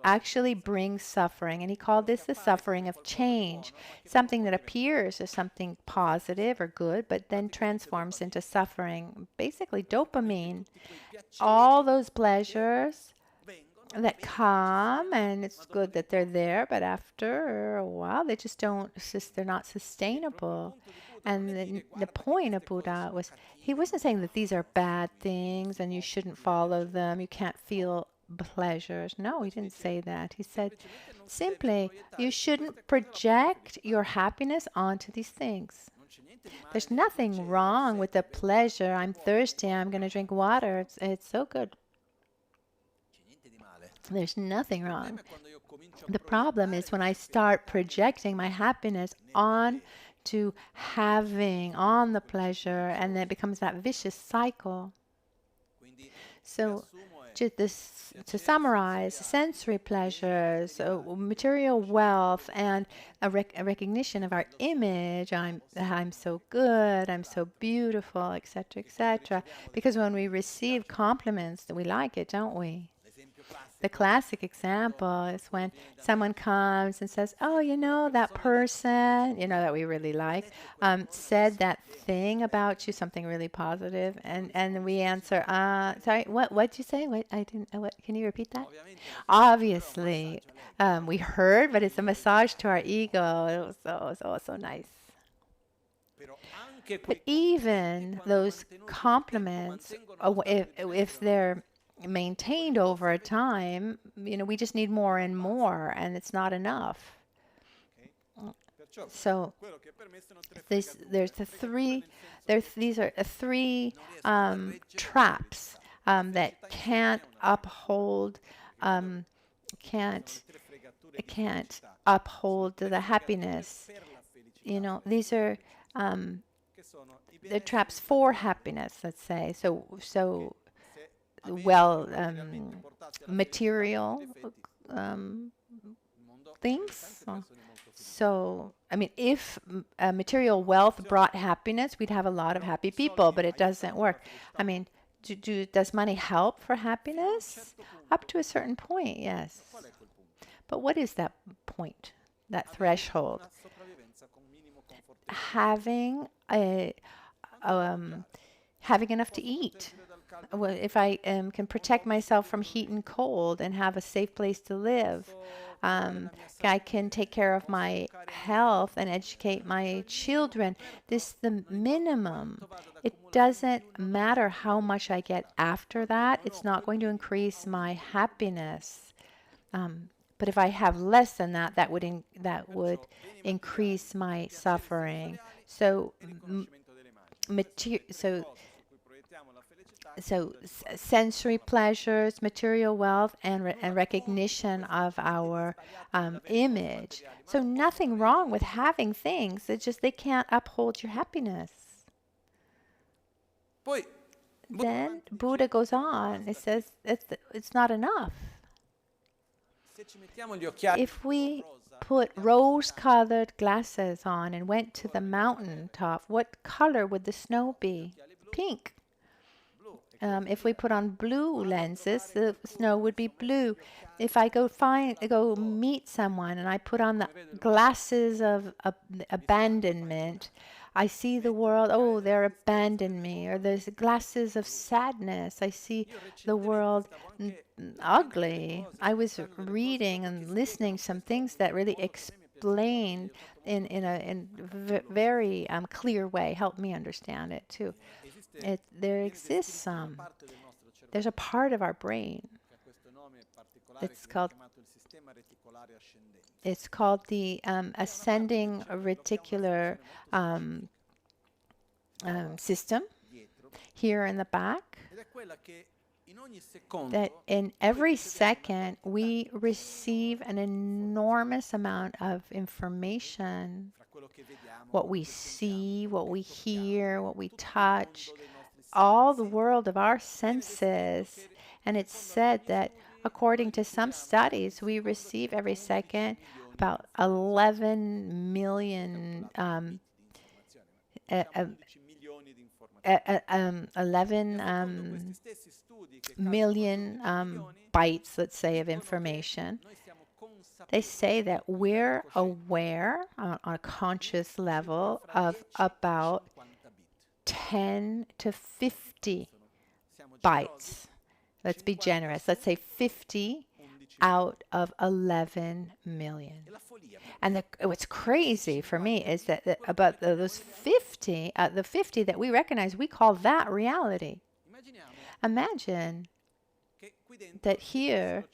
actually brings suffering. And he called this the suffering of change. Something that appears as something positive or good, but then transforms into suffering. Basically, dopamine. All those pleasures that come, and it's good that they're there, but after a while, they're not sustainable. And the point of Buddha was, he wasn't saying that these are bad things and you shouldn't follow them. You can't feel pleasures. No, he didn't say that. He said simply, you shouldn't project your happiness onto these things. There's nothing wrong with the pleasure. I'm thirsty, I'm going to drink water. It's so good. There's nothing wrong. The problem is when I start projecting my happiness on to having on the pleasure, and then it becomes that vicious cycle. So to summarize, sensory pleasures, material wealth, and a recognition of our image. I'm so good, I'm so beautiful, etc., etc. Because when we receive compliments, we like it, don't we? The classic example is when someone comes and says, "Oh, you know, that person, you know, that we really like, said that thing about you, something really positive," and we answer, sorry, what'd you say? What I didn't. What? Can you repeat that? Obviously, we heard, but it's a massage to our ego. It was so nice. But even those compliments, if they're maintained over time, you know, we just need more and more, and it's not enough. So there's these are three traps that can't uphold, can't uphold the happiness. You know, these are the traps for happiness, let's say. So well, material things. So, I mean, if material wealth brought happiness, we'd have a lot of happy people, but it doesn't work. I mean, does money help for happiness? Up to a certain point, yes. But what is that point, that threshold? Having having enough to eat. Well, if I can protect myself from heat and cold and have a safe place to live, I can take care of my health and educate my children. This is the minimum. It doesn't matter how much I get after that. It's not going to increase my happiness. But if I have less than that, that would increase my suffering. So, sensory pleasures, material wealth, and recognition of our image. So nothing wrong with having things. It's just they can't uphold your happiness. Then Buddha goes on. It says it's not enough. If we put rose-colored glasses on and went to the mountain top, what color would the snow be? Pink. If we put on blue lenses, the snow would be blue. If I go meet someone and I put on the glasses of abandonment, I see the world, oh, they're abandoned me. Or there's glasses of sadness. I see the world ugly. I was reading and listening some things that really explain in a very clear way, help me understand it too. There exists there's a part of our brain. It's called the ascending reticular system here in the back. That in every second we receive an enormous amount of information. What we see, what we hear, what we touch, all the world of our senses. And it's said that according to some studies, we receive every second about 11 million 11 million bytes, let's say, of information. They say that we're aware on a conscious level of about 10 to 50 bytes. Let's be generous. Let's say 50 out of 11 million. And what's crazy for me is that about those 50, the 50 that we recognize, we call that reality. Imagine that here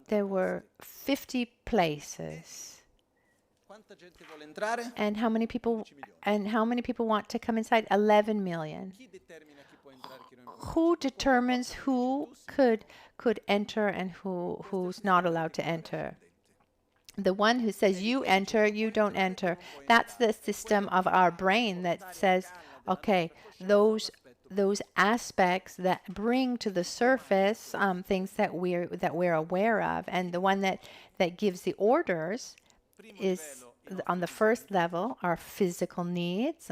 there were 50 places. And how many people want to come inside? 11 million. Who determines who could enter and who's not allowed to enter? The one who says you enter, you don't enter. That's the system of our brain that says, okay, those aspects that bring to the surface things that we're aware of, and the one that gives the orders is on the first level our physical needs.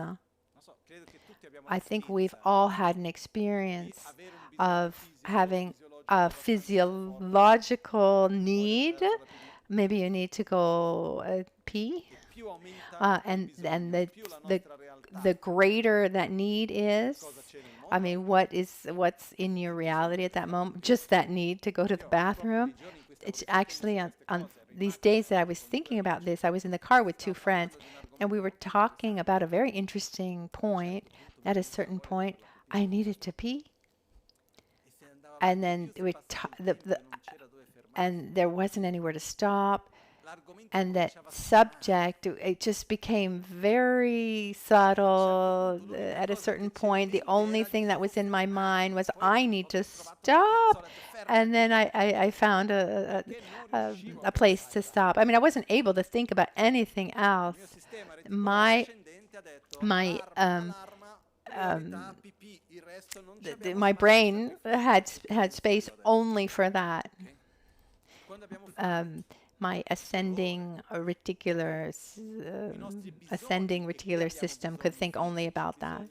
I think we've all had an experience of having a physiological need. Maybe you need to go pee, and the greater that need is. I mean, what's in your reality at that moment? Just that need to go to the bathroom. It's actually on these days that I was thinking about this. I was in the car with two friends, and we were talking about a very interesting point. At a certain point, I needed to pee, and then and there wasn't anywhere to stop. And that subject, it just became very subtle. At a certain point, the only thing that was in my mind was, I need to stop. And then I found a place to stop. I mean, I wasn't able to think about anything else. My my brain had space only for that. My ascending reticular system could think only about that.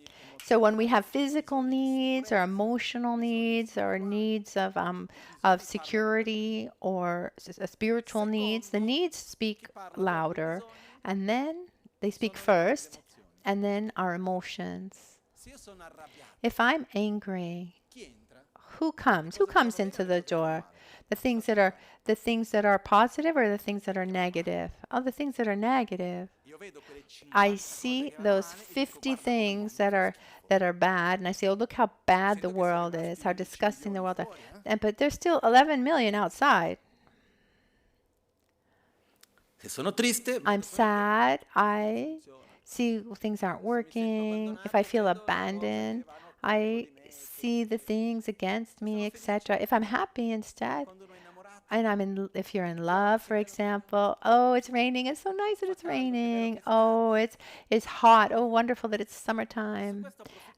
So when we have physical needs or emotional needs or needs of security or spiritual needs, the needs speak louder, and then they speak first, and then our emotions. If I'm angry, who comes? Who comes into the door? The things that are positive or the things that are negative? Oh, the things that are negative. I see those 50 things that are bad, and I say, oh, look how bad the world is, how disgusting the world is. But there's still 11 million outside. I'm sad. I see things aren't working. If I feel abandoned, I see the things against me, etc. If I'm happy instead, and if you're in love, for example, oh, it's raining. It's so nice that it's raining. Oh, it's hot. Oh, wonderful that it's summertime.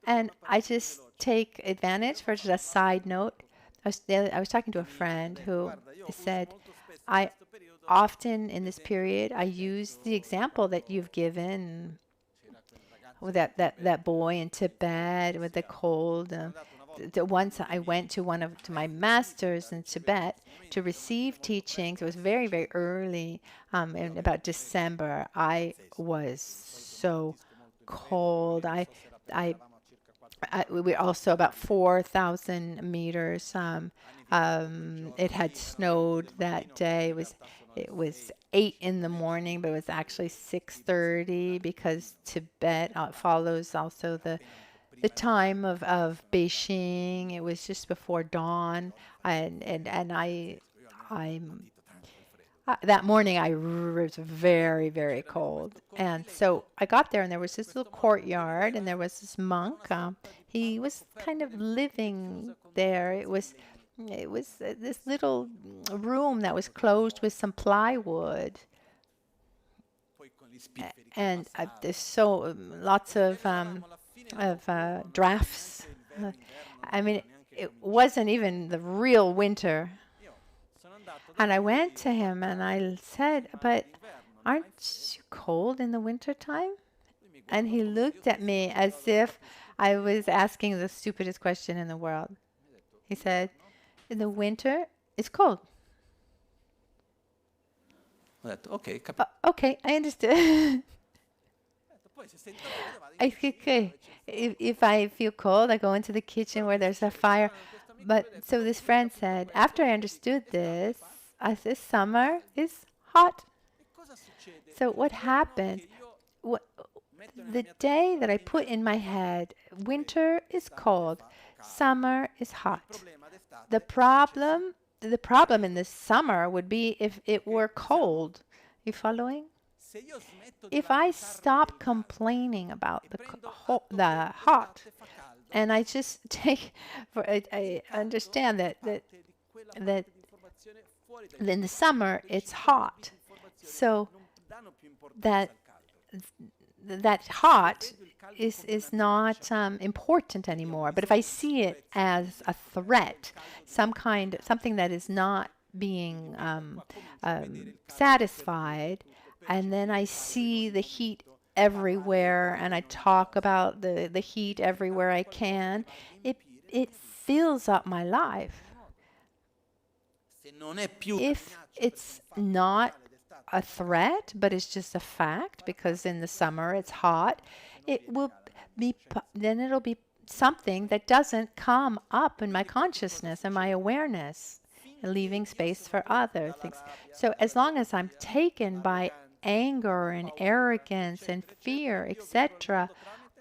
And I just take advantage. For just a side note, I was talking to a friend who said, I often in this period I use the example that you've given with that boy in Tibet with the cold. Once I went to to my masters in Tibet to receive teachings. It was very, very early, in about December. I was so cold. We were also about 4,000 meters. It had snowed that day. It was 8 in the morning, but it was actually 6:30 because Tibet follows also the time of Beijing. It was just before dawn, and that morning I was very, very cold. And so I got there, and there was this little courtyard, and there was this monk. He was kind of living there. It was this little room that was closed with some plywood. And there's so lots of drafts. I mean, it wasn't even the real winter. And I went to him and I said, but aren't you cold in the winter time? And he looked at me as if I was asking the stupidest question in the world. He said, in the winter, it's cold. Okay, I understood. If I feel cold, I go into the kitchen where there's a fire. But so this friend said, after I understood this, I said, summer is hot. So what happened? The day that I put in my head, winter is cold, summer is hot. The problem in the summer would be if it were cold. You following? If I stop complaining about the hot, and I just I understand that in the summer it's hot, so that hot is not important anymore. But if I see it as a threat, something that is not being satisfied, and then I see the heat everywhere, and I talk about the heat everywhere I can, it fills up my life. If it's not a threat, but it's just a fact, because in the summer it's hot, it will then it'll be something that doesn't come up in my consciousness and my awareness, and leaving space for other things. So as long as I'm taken by anger and arrogance and fear, etc.,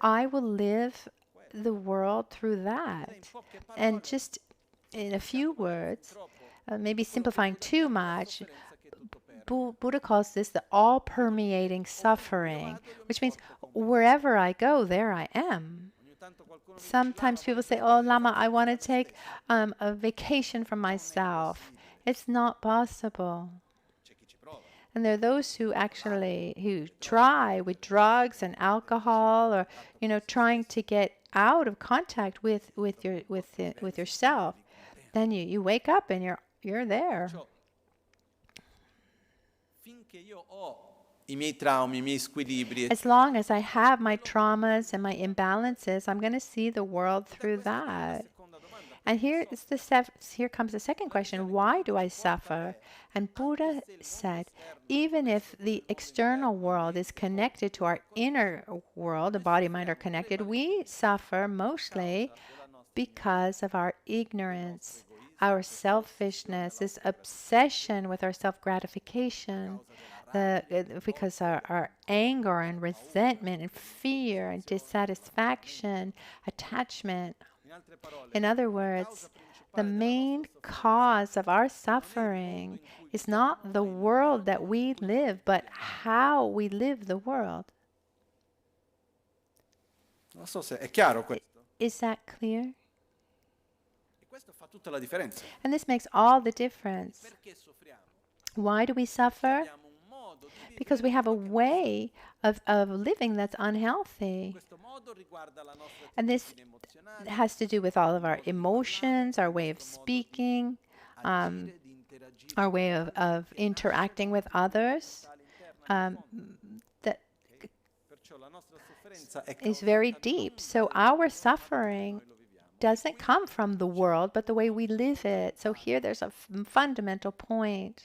I will live the world through that. And just in a few words, maybe simplifying too much, Buddha calls this the all-permeating suffering, which means wherever I go, there I am. Sometimes people say, "Oh, Lama, I want to take a vacation from myself." It's not possible. And there are those who try with drugs and alcohol, or trying to get out of contact with yourself. Then you wake up and you're there. As long as I have my traumas and my imbalances, I'm going to see the world through that. And here comes the second question: why do I suffer? And Buddha said, even if the external world is connected to our inner world, the body, mind are connected, we suffer mostly because of our ignorance, our selfishness, this obsession with our self-gratification, because our anger and resentment and fear and dissatisfaction, attachment. In other words, the main cause of our suffering is not the world that we live, but how we live the world. Is that clear? And this makes all the difference. Why do we suffer? Because we have a way of living that's unhealthy. And this has to do with all of our emotions, our way of speaking, our way of interacting with others. That is very deep. So our suffering doesn't come from the world, but the way we live it. So here there's a fundamental point.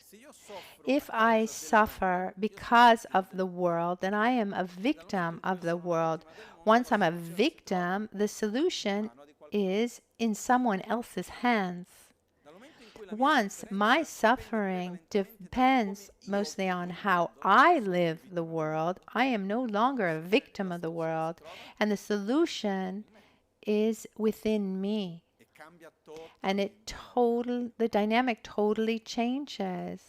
If I suffer because of the world, then I am a victim of the world. Once I'm a victim, the solution is in someone else's hands. Once my suffering depends mostly on how I live the world, I am no longer a victim of the world, and the solution is within me. And the dynamic totally changes.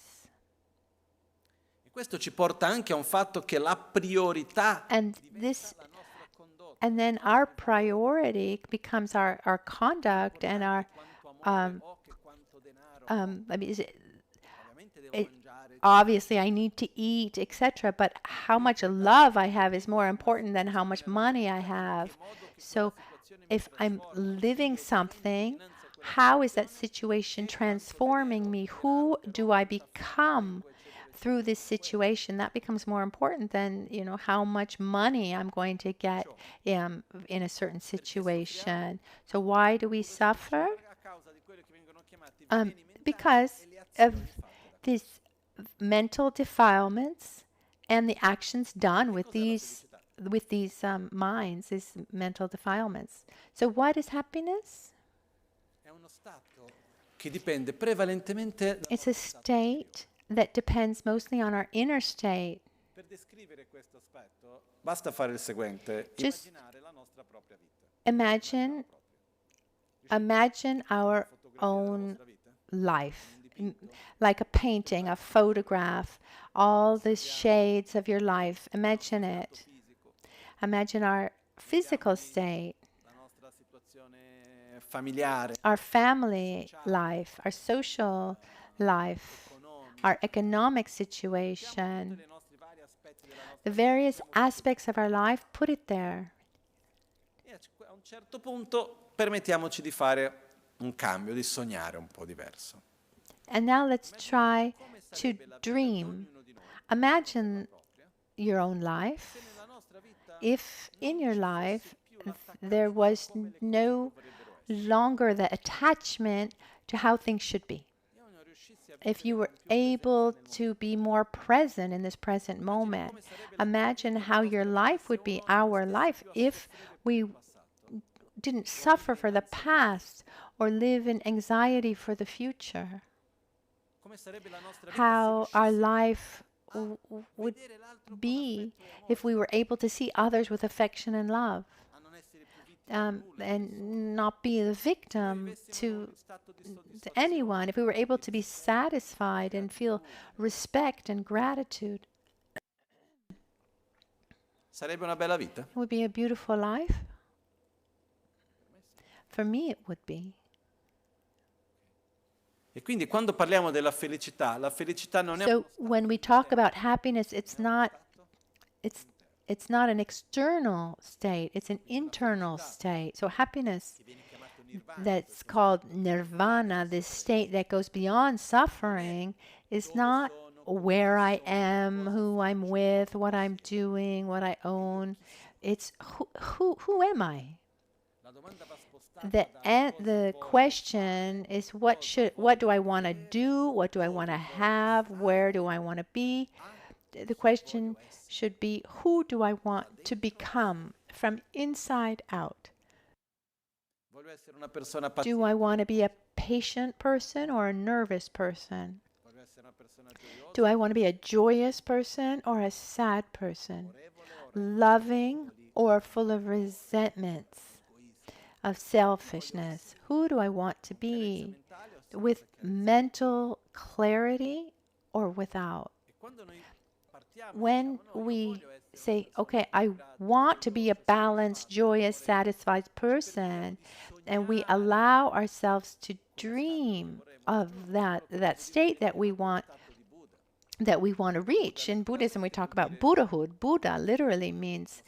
Questo ci porta anche a un fatto che la priorità and then our priority becomes our conduct and our obviously I need to eat, etc., but how much love I have is more important than how much money I have. So if I'm living something, how is that situation transforming me? Who do I become through this situation? That becomes more important than how much money I'm going to get in a certain situation. So why do we suffer? Because of these mental defilements and the actions done with these minds, these mental defilements. So what is happiness? It's a state that depends mostly on our inner state. Just imagine our own life, like a painting, a photograph, all the shades of your life. Imagine it. Imagine our physical state, our family life, our social life, our economic situation, the various aspects of our life, put it there. A un certo punto permettiamoci di fare un cambio, di sognare un po' diverso. And now let's try to dream. Imagine your own life. If in your life there was no longer the attachment to how things should be. if you were able to be more present in this present moment, imagine how your life would be, our life, if we didn't suffer for the past or live in anxiety for the future. How our life would be if we were able to see others with affection and love, and not be the victim to anyone. If we were able to be satisfied and feel respect and gratitude, Sarebbe una bella vita? it would be a beautiful life. For me, it would be. E quindi quando parliamo della felicità, la felicità non è So when we talk about happiness, it's not an external state, it's an internal state. So happiness, that's called nirvana, this state that goes beyond suffering, is not where I am, who I'm with, what I'm doing, what I own. It's who am I? The question is what do I want to do? What do I want to have? Where do I want to be? The question should be, who do I want to become from inside out? Do I want to be a patient person or a nervous person? Do I want to be a joyous person or a sad person? Loving or full of resentments, of selfishness? Who do I want to be? With mental clarity or without? When we say, okay, I want to be a balanced, joyous, satisfied person, and we allow ourselves to dream of that state that we want to reach. In Buddhism, we talk about Buddhahood. Buddha literally means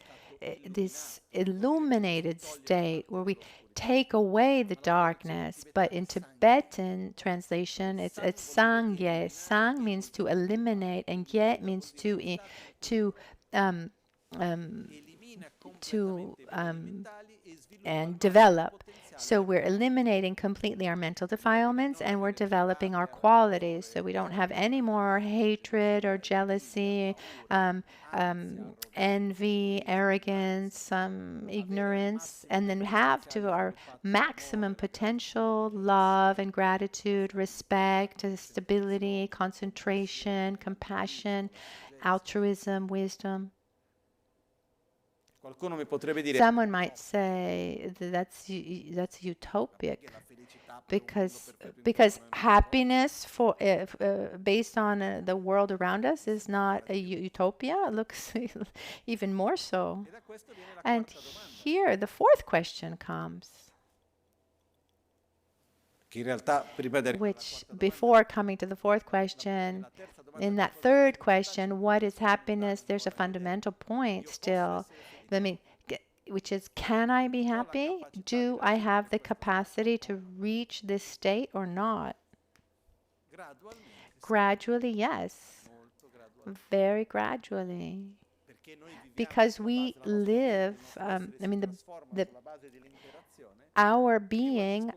this illuminated state where we take away the darkness. But in Tibetan translation, it's sangye. Sang means to eliminate, and ye means to and develop. So we're eliminating completely our mental defilements, and we're developing our qualities. So we don't have any more hatred or jealousy, envy, arrogance, ignorance, and then have to our maximum potential love and gratitude, respect, stability, concentration, compassion, altruism, wisdom. Someone might say that's utopic, because happiness based on the world around us is not a utopia. It looks even more so. And here the fourth question comes, which before coming to the fourth question, in that third question, what is happiness? There's a fundamental point still. Which is, can I be happy? Do I have the capacity to reach this state or not? Gradually, yes. Very gradually. Because we live, our being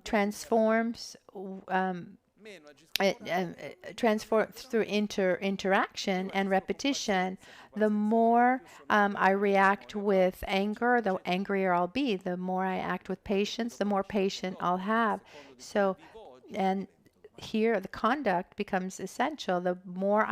transforms through interaction and repetition. The more I react with anger, the angrier I'll be. The more I act with patience, the more patient I'll have. So, and here the conduct becomes essential. The more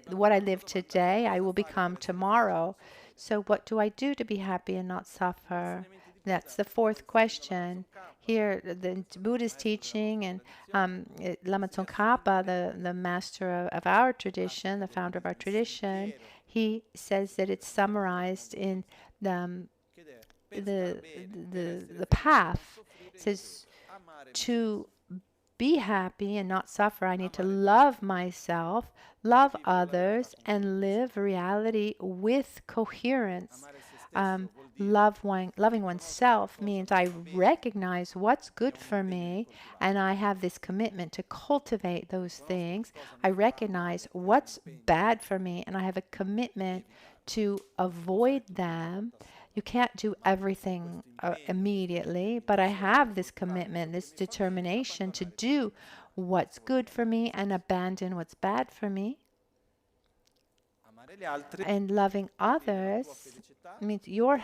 what I live today, I will become tomorrow. So what do I do to be happy and not suffer? That's the fourth question. Here, the Buddhist teaching, and Lama Tsongkhapa, the master of our tradition, the founder of our tradition, he says that it's summarized in the path. It says, to be happy and not suffer, I need to love myself, love others, and live reality with coherence. Loving oneself means I recognize what's good for me, and I have this commitment to cultivate those things. I recognize what's bad for me, and I have a commitment to avoid them. You can't do everything immediately, but I have this commitment, this determination to do what's good for me and abandon what's bad for me. Amare gli altri And loving tua others felicità means your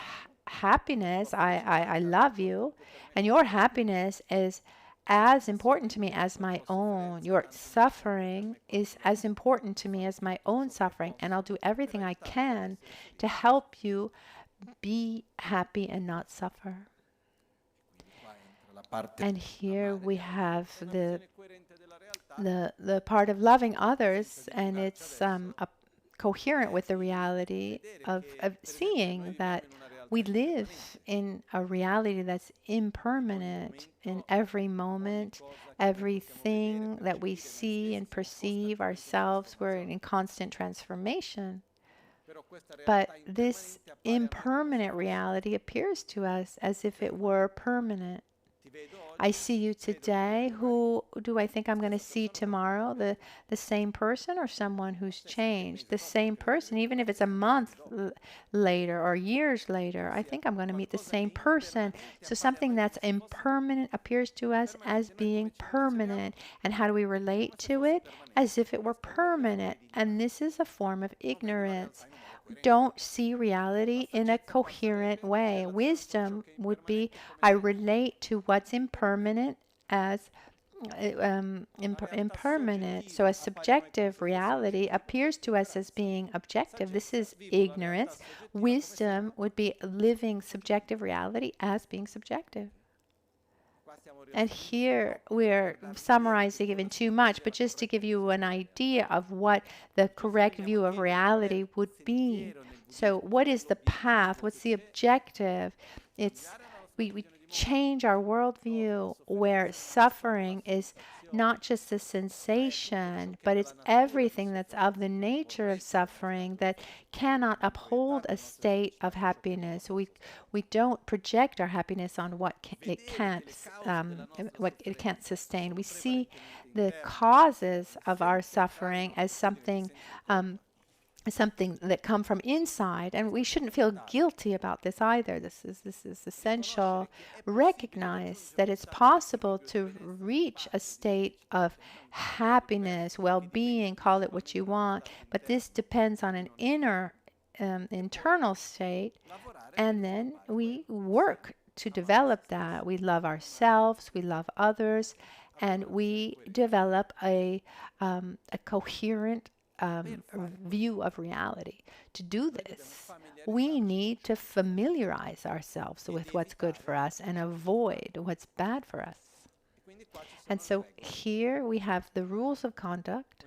happiness, I love you, and your happiness is as important to me as my own. Your suffering is as important to me as my own suffering, and I'll do everything I can to help you be happy and not suffer. qua entra la parte And here we have una visione coerente della realtà. the part of loving others, and it's coherent with the reality of seeing that we live in a reality that's impermanent in every moment, everything that we see and perceive ourselves, we're in constant transformation. Però questa But realtà this impermanente appare a me come impermanent reality appears to us as if it were permanent. ti vedo I oggi, see you vedo te today. domani. Who do I think I'm going to see tomorrow? The same person or someone who's changed? The same person, even if it's a month later or years later, I think I'm going to meet the same person. So something that's impermanent appears to us as being permanent. And how do we relate to it? As if it were permanent. And this is a form of ignorance. We don't see reality in a coherent way. Wisdom would be I relate to what's impermanent as impermanent. So a subjective reality appears to us as being objective. This is ignorance. Wisdom would be living subjective reality as being subjective. And here we're summarizing even too much, but just to give you an idea of what the correct view of reality would be. So what is the path? What's the objective? It's we change our worldview where suffering is not just a sensation, but it's everything that's of the nature of suffering that cannot uphold a state of happiness. We don't project our happiness on what it can't sustain. We see the causes of our suffering as something that come from inside, and we shouldn't feel guilty about this either. This is essential. Recognize that it's possible to reach a state of happiness, well-being, call it what you want, but this depends on an internal state, and then we work to develop that. We love ourselves, we love others, and we develop a coherent view of reality. To do this, we need to familiarize ourselves with what's good for us and avoid what's bad for us. And so here we have the rules of conduct.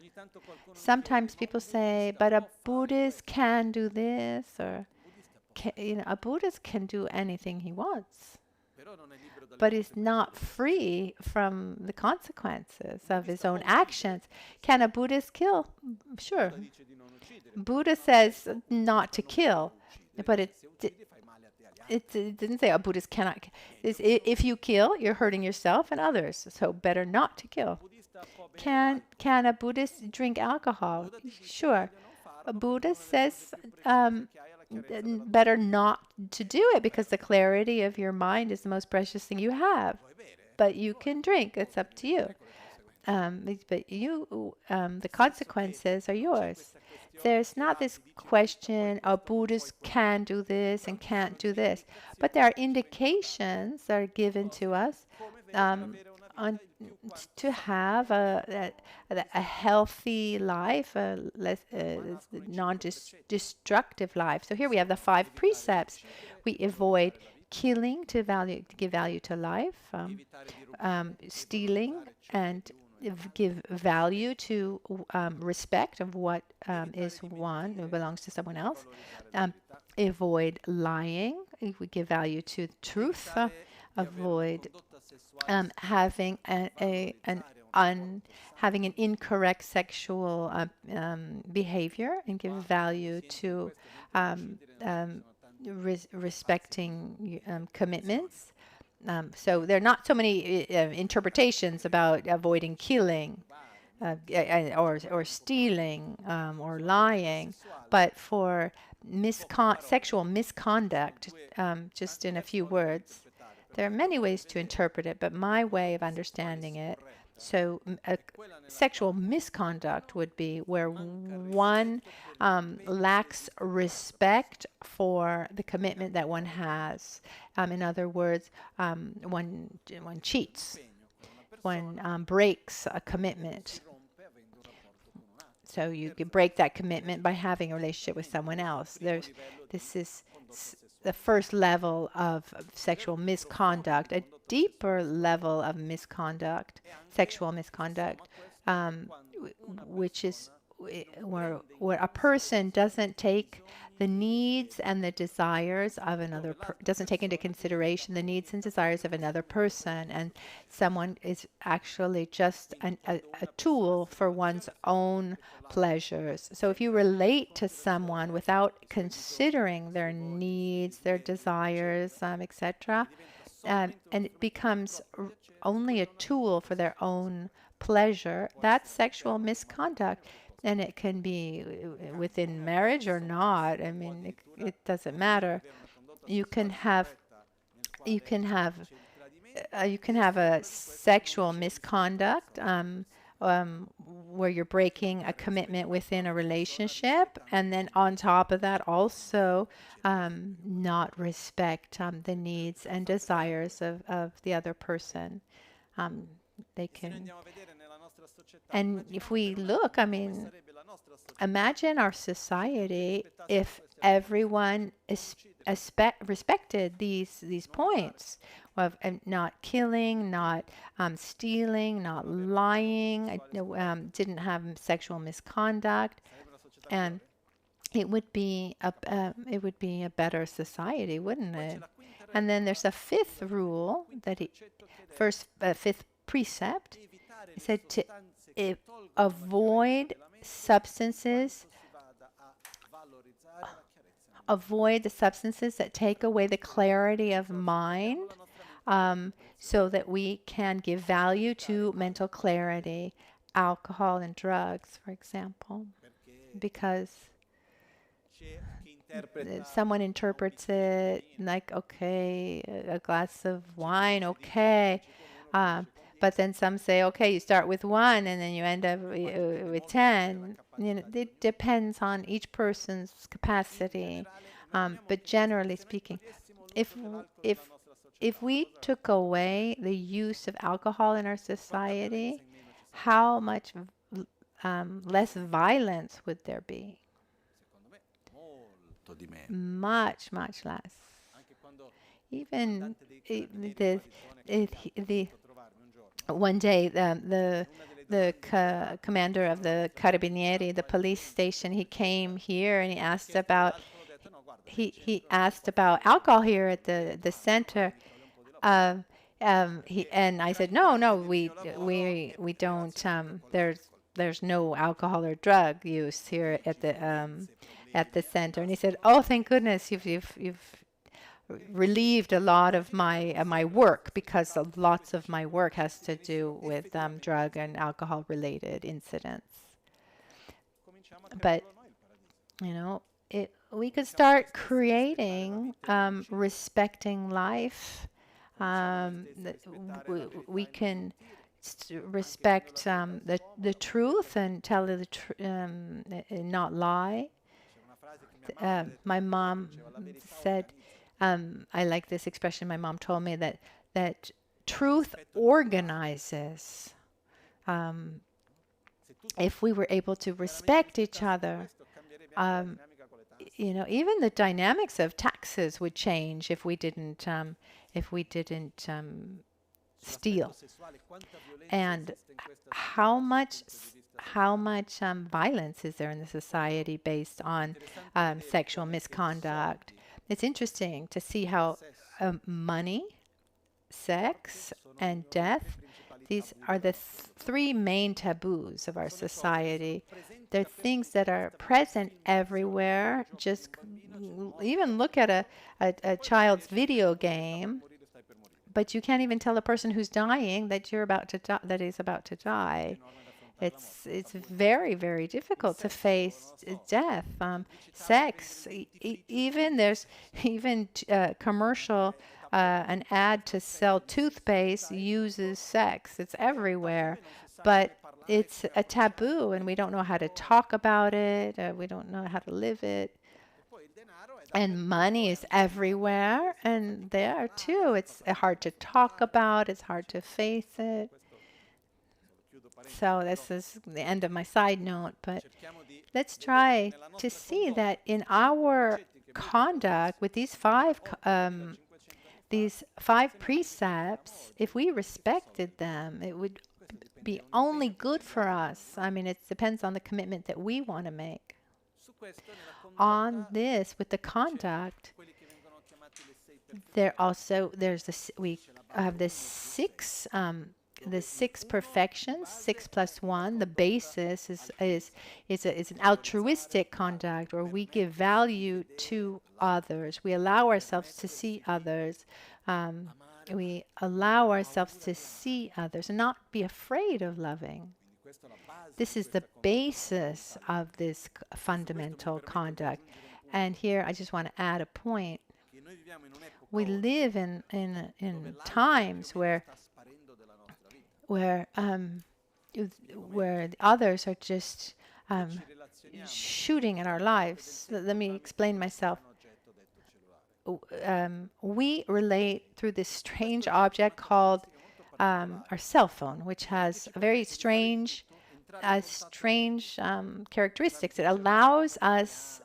Sometimes people say, but a Buddhist can do this, or a Buddhist can do anything he wants, but is not free from the consequences of his own actions. Can a Buddhist kill? Sure. Buddha says not to kill, but it didn't say a Buddhist cannot. If you kill, you're hurting yourself and others, so better not to kill. Can a Buddhist drink alcohol? Sure. A Buddhist says better not to do it because the clarity of your mind is the most precious thing you have. But you can drink. It's up to you. But the consequences are yours. There's not this question, a Buddhist can do this and can't do this. But there are indications that are given to us to have a healthy life, a non-destructive life. So here we have the 5 precepts. We avoid killing to give value to life, stealing and give value to respect of what is one, it belongs to someone else. Avoid lying. We give value to truth. Avoid having having an incorrect sexual behavior, and give value to respecting commitments. So there are not so many interpretations about avoiding killing or stealing or lying, but for sexual misconduct, just in a few words, there are many ways to interpret it, but my way of understanding it So sexual misconduct would be where one lacks respect for the commitment that one has. In other words, one cheats, one breaks a commitment. So you can break that commitment by having a relationship with someone else. This is the first level of sexual misconduct. A deeper level of misconduct, sexual misconduct, which is where a person doesn't take the needs and the desires of another, doesn't take into consideration the needs and desires of another person, and someone is actually just a tool for one's own pleasures. So if you relate to someone without considering their needs, their desires, etc., and it becomes only a tool for their own pleasure, that's sexual misconduct. And it can be within marriage or not. I mean, it doesn't matter. You can have a sexual misconduct where you're breaking a commitment within a relationship, and then on top of that, also not respect the needs and desires of the other person. They can. And if we look, I mean, imagine our society if everyone respected these points of not killing, not stealing, not lying, didn't have sexual misconduct, and it would be a better society, wouldn't it? And then there's a fifth rule that fifth precept. He said to avoid substances, avoid the substances that take away the clarity of mind, so that we can give value to mental clarity, alcohol and drugs, for example, because someone interprets it like, okay, a glass of wine, okay. But then some say, okay, you start with 1 and then you end up with 10. You know, it depends on each person's capacity. But generally speaking, if we took away the use of alcohol in our society, how much less violence would there be? Much, much less. Even one day, the commander of the Carabinieri, the police station, he came here and he asked about alcohol here at the center. And I said, no, we don't. There's no alcohol or drug use here at the center. And he said, oh, thank goodness, you've relieved a lot of my work, because lots of my work has to do with drug and alcohol related incidents. But we could start creating respecting life. We can respect the truth and tell the truth, and not lie. My mom said, I like this expression. My mom told me that truth organizes. If we were able to respect each other, even the dynamics of taxes would change if we didn't steal. And how much violence is there in the society based on sexual misconduct? It's interesting to see how money, sex, and death, these are the three main taboos of our society. They're things that are present everywhere. Just even look at a child's video game, but you can't even tell a person who's dying that he's about to die. It's very, very difficult to face death. Sex, even there's even commercial, an ad to sell toothpaste uses sex. It's everywhere, but it's a taboo, and we don't know how to talk about it. We don't know how to live it. And money is everywhere, and there too. It's hard to talk about. It's hard to face it. So this is the end of my side note, but let's try to see that in our conduct with these five precepts, if we respected them, it would be only good for us. I mean, it depends on the commitment that we want to make. On this, with the conduct, we have the six perfections, 6+1. The basis is an altruistic conduct, where we give value to others. We allow ourselves to see others. We allow ourselves to see others and not be afraid of loving. This is the basis of this fundamental conduct. And here I just want to add a point. We live in times where others are just shooting at our lives. Let me explain myself. We relate through this strange object called our cell phone, which has a very strange characteristics. It allows us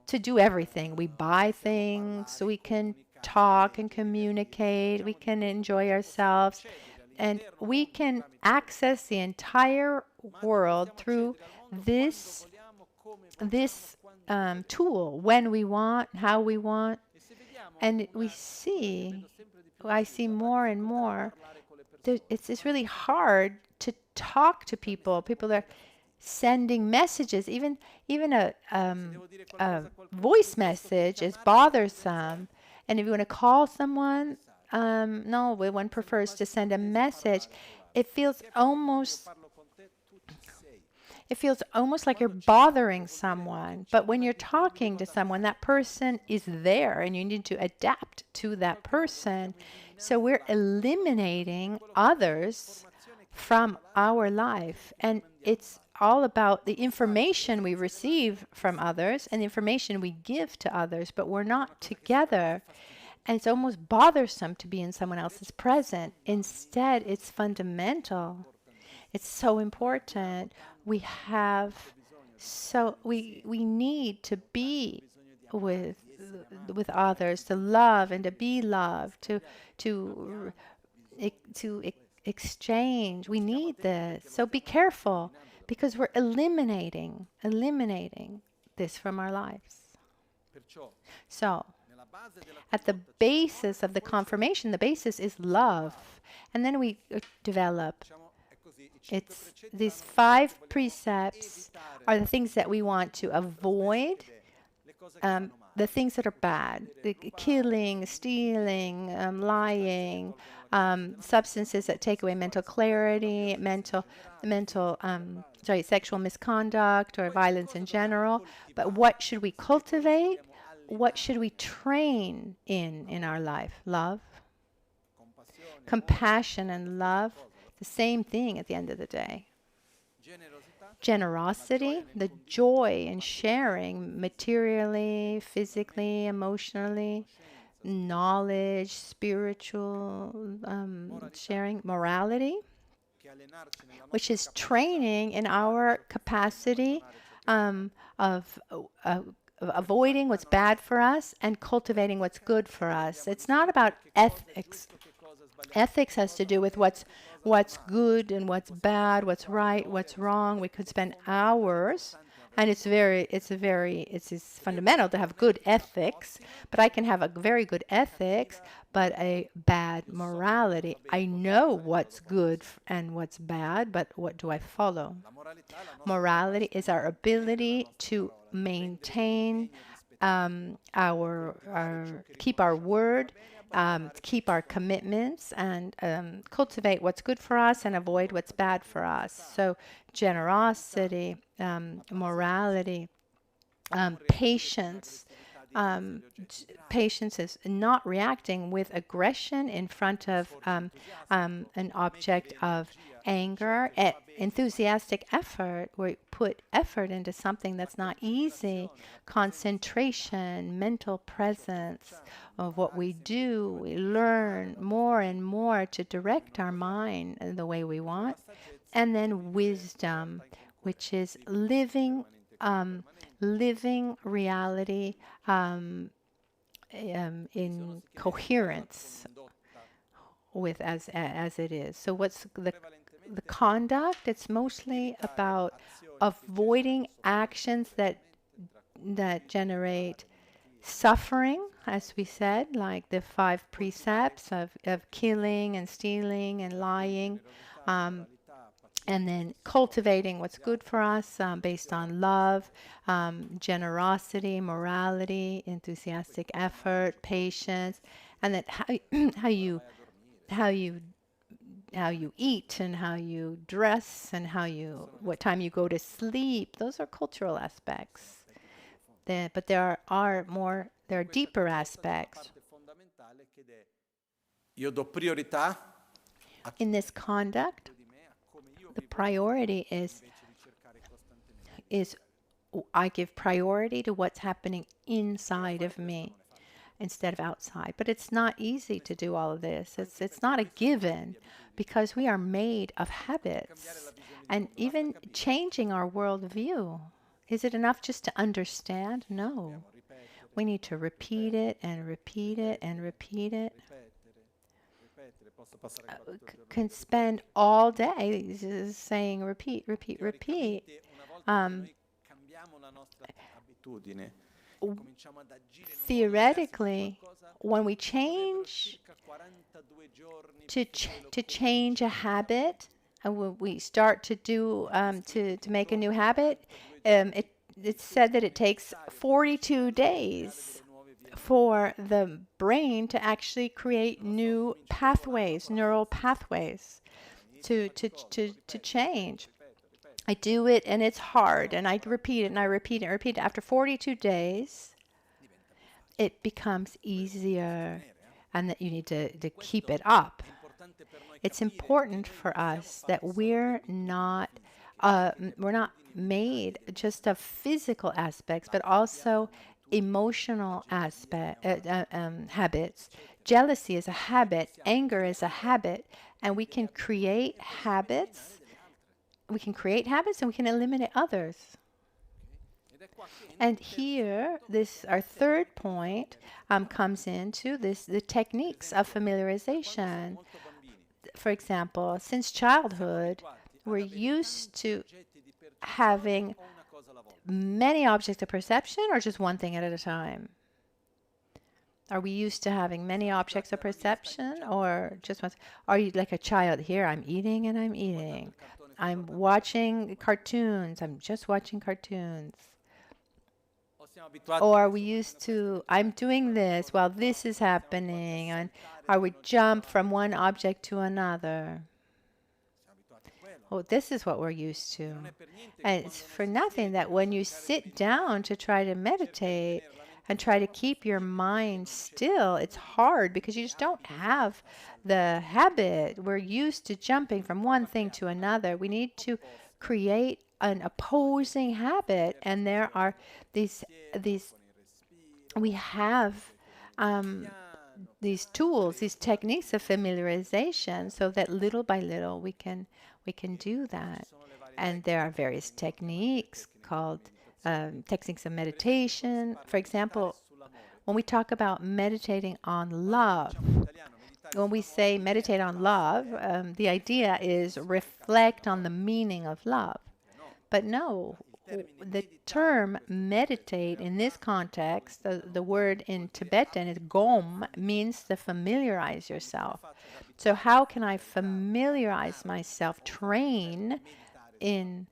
to do everything. We buy things, so we can talk and communicate. We can enjoy ourselves. And we can access the entire world through this tool, when we want, how we want. And I see more and more, it's really hard to talk to people. People are sending messages. Even a voice message is bothersome. And if you want to call someone, no, one prefers to send a message. It feels almost like you're bothering someone. But when you're talking to someone, that person is there, and you need to adapt to that person. So we're eliminating others from our life. And it's all about the information we receive from others and the information we give to others, but we're not together. And it's almost bothersome to be in someone else's presence. Instead, it's fundamental. It's so important. We need to be with others, to love and to be loved, to exchange. We need this. So be careful, because we're eliminating this from our lives. So at the basis of the confirmation, the basis is love. And then we develop. It's these 5 precepts are the things that we want to avoid, the things that are bad, the killing, stealing, lying, substances that take away mental clarity, sexual misconduct or violence in general. But what should we cultivate? What should we train in our life? Love, compassion, and love. The same thing at the end of the day. Generosity, the joy in sharing materially, physically, emotionally, knowledge, spiritual sharing. Morality, which is training in our capacity of avoiding what's bad for us and cultivating what's good for us. It's not about ethics. Ethics has to do with what's good and what's bad, what's right, what's wrong. We could spend hours, and it's fundamental to have good ethics. But I can have a very good ethics, but a bad morality. I know what's good and what's bad, but what do I follow? Morality is our ability to maintain keep our word, keep our commitments, and cultivate what's good for us and avoid what's bad for us. So generosity, morality, patience. Patience is not reacting with aggression in front of an object of anger. Enthusiastic effort, where we put effort into something that's not easy. Concentration, mental presence of what we do. We learn more and more to direct our mind in the way we want. And then wisdom, which is living reality in coherence with as it is. So what's the conduct? It's mostly about avoiding actions that generate suffering, as we said, like the 5 precepts of killing and stealing and lying. And then cultivating what's good for us based on love, generosity, morality, enthusiastic effort, patience, and then how you eat and how you dress and what time you go to sleep. Those are cultural aspects. But there are deeper aspects. In this conduct, the priority is I give priority to what's happening inside of me instead of outside. But it's not easy to do all of this. It's not a given because we are made of habits. And even changing our worldview, is it enough just to understand? No. We need to repeat it and repeat it and repeat it. Can spend all day saying repeat, repeat, repeat. Theoretically, when we change to change a habit, and when we start to do to make a new habit, it's said that it takes 42 days for the brain to actually create new pathways, neural pathways, to change. I do it and it's hard, and I repeat it and I repeat it and repeat it. After 42 days, it becomes easier, and that you need to keep it up. It's important for us that we're not made just of physical aspects, but also emotional habits. Jealousy is a habit, anger is a habit, and we can create habits. We can create habits and we can eliminate others. And here, our third point comes into the techniques of familiarization. For example, since childhood, we're used to having many objects of perception or just one thing at a time? Are we used to having many objects of perception or just one? Are you like a child? Here, I'm eating and I'm eating. I'm watching cartoons. I'm just watching cartoons. Or are we used to, I'm doing this while this is happening, and I would jump from one object to another? Oh, this is what we're used to. And it's for nothing that when you sit down to try to meditate and try to keep your mind still, it's hard because you just don't have the habit. We're used to jumping from one thing to another. We need to create an opposing habit, and there are these we have these tools, these techniques of familiarization, so that little by little we can do that. And there are various techniques called techniques of meditation. For example, when we talk about meditating on love, when we say meditate on love, the idea is reflect on the meaning of love. But no, the term meditate in this context, the word in Tibetan is gom, means to familiarize yourself. So how can I familiarize myself, train in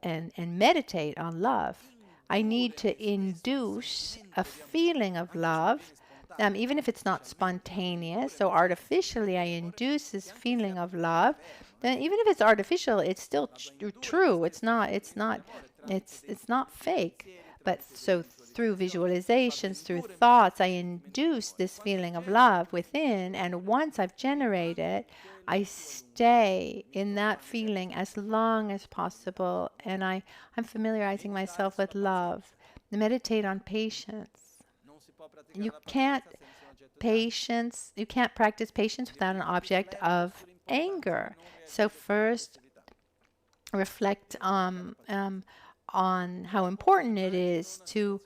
and meditate on love? I need to induce a feeling of love, even if it's not spontaneous. So artificially, I induce this feeling of love. Then even if it's artificial, it's still true. It's not. It's not. It's not fake. But so through visualizations, through thoughts, I induce this feeling of love within. And once I've generated, I stay in that feeling as long as possible. And I'm familiarizing myself with love. Meditate on patience. You can't you can't practice patience without an object of anger. So first, reflect on how important it is to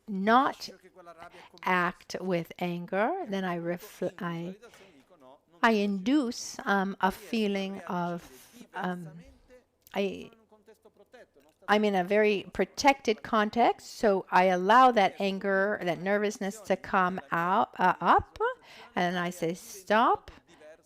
not act with anger. Then I induce a feeling of I'm in a very protected context, so I allow that anger, that nervousness to come out up, and I say stop,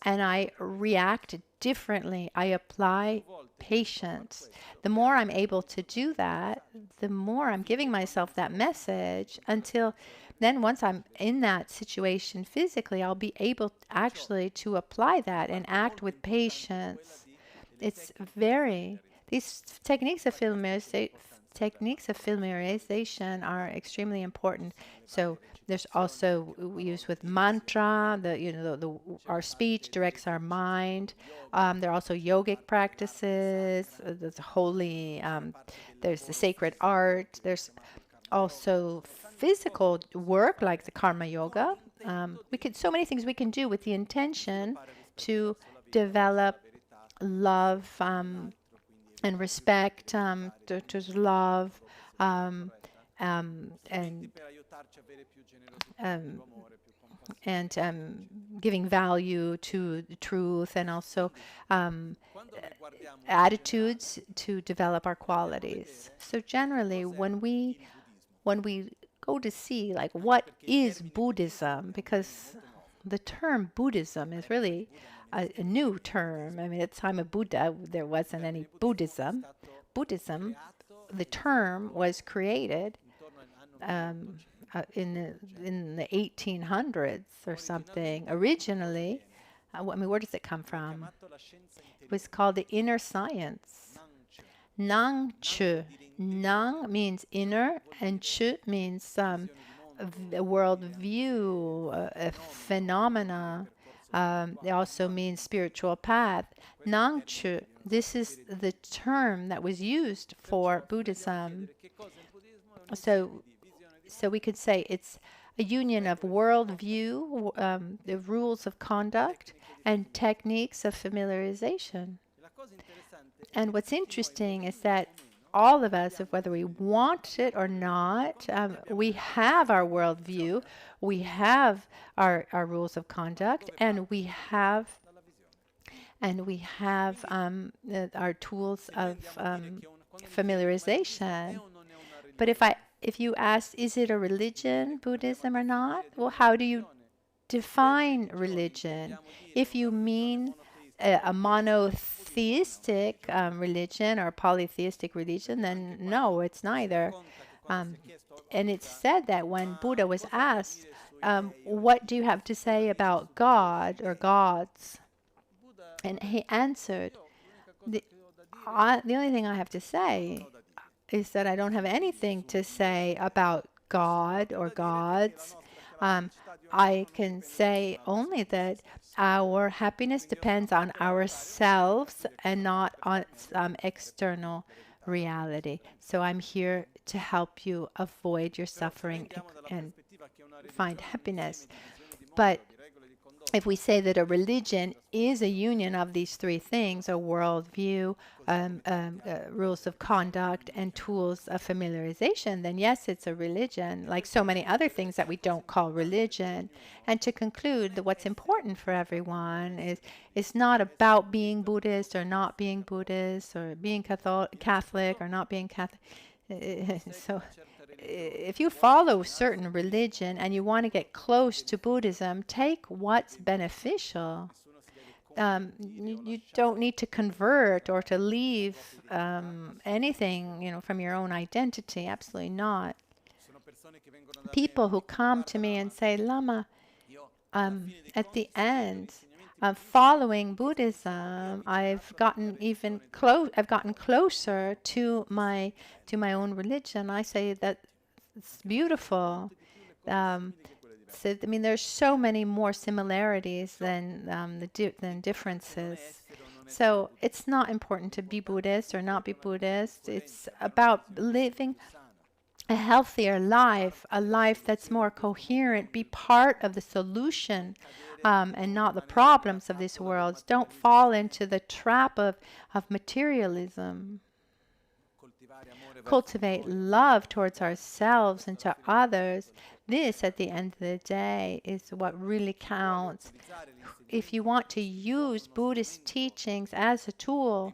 and I react differently. I apply patience. The more I'm able to do that, the more I'm giving myself that message until then once I'm in that situation physically, I'll be able actually to apply that and act with patience. It's very these techniques of familiarization are extremely important. So there's also we use with mantra. Our speech directs our mind. There are also yogic practices. There's holy. There's the sacred art. There's also physical work like the karma yoga. We could so many things we can do with the intention to develop love and respect, to love, and um, giving value to the truth, and also attitudes to develop our qualities. So generally, when we go to see like what is Buddhism, because the term Buddhism is really a new term. I mean, at the time of Buddha, there wasn't any Buddhism. Buddhism, the term was created in the 1800s or something. Originally, I mean, where does it come from? It was called the inner science. Nang Chu. Nang means inner, and Chu means a world view, a phenomena. It also means spiritual path. Nang Chu. This is the term that was used for Buddhism. So we could say it's a union of worldview, the rules of conduct, and techniques of familiarization. And what's interesting is that all of us, whether we want it or not, we have our worldview, we have our rules of conduct, and we have our tools of familiarization. But if you ask, is it a religion, Buddhism or not? Well, how do you define religion? If you mean a monotheistic religion or polytheistic religion, then no, it's neither. And it's said that when Buddha was asked, what do you have to say about God or gods? And he answered, the only thing I have to say is that I don't have anything to say about God or gods. I can say only that our happiness depends on ourselves and not on some external reality. So I'm here to help you avoid your suffering and find happiness. But if we say that a religion is a union of these three things, a worldview, rules of conduct, and tools of familiarization, then yes, it's a religion, like so many other things that we don't call religion. And to conclude, that what's important for everyone is it's not about being Buddhist or not being Buddhist, or being Catholic or not being Catholic. So if you follow a certain religion and you want to get close to Buddhism, take what's beneficial. you don't need to convert or to leave anything, from your own identity. Absolutely not. People who come to me and say, Lama, at the end of following Buddhism, I've gotten closer to my own religion. I say that it's beautiful. So, I mean, there's so many more similarities than than differences. So it's not important to be Buddhist or not be Buddhist. It's about living a healthier life, a life that's more coherent, be part of the solution and not the problems of this world. Don't fall into the trap of materialism. Cultivate love towards ourselves and to others. This, at the end of the day, is what really counts. If you want to use Buddhist teachings as a tool,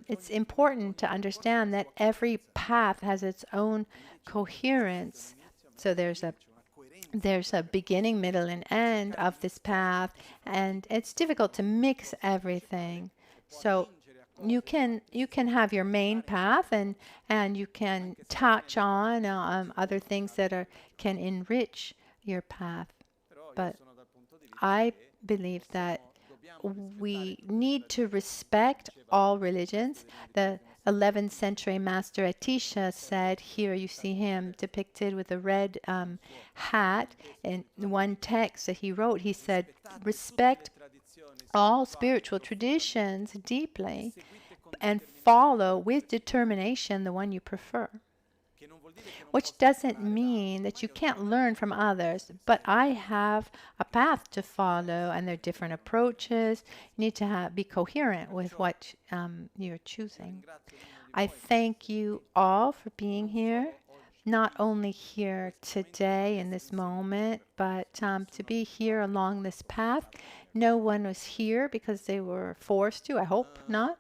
it's important to understand that every path has its own coherence. So there's a beginning, middle, and end of this path, and it's difficult to mix everything. So you can have your main path, and you can touch on other things that can enrich your path. But I believe that we need to respect all religions. The 11th century master Atisha said, here you see him depicted with a red hat. In one text that he wrote, he said, respect all spiritual traditions deeply and follow with determination the one you prefer. Which doesn't mean that you can't learn from others, but I have a path to follow, and there are different approaches. You need to be coherent with what you're choosing. I thank you all for being here, not only here today in this moment, but to be here along this path. No one was here because they were forced to. I hope not.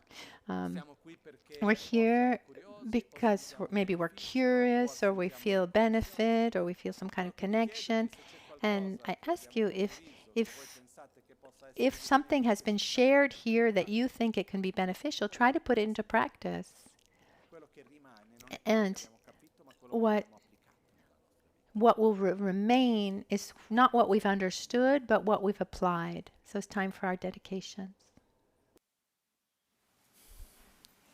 We're here because maybe we're curious, or we feel benefit, or we feel some kind of connection. And I ask you, if something has been shared here that you think it can be beneficial, try to put it into practice. And what will remain is not what we've understood, but what we've applied. So it's time for our dedications.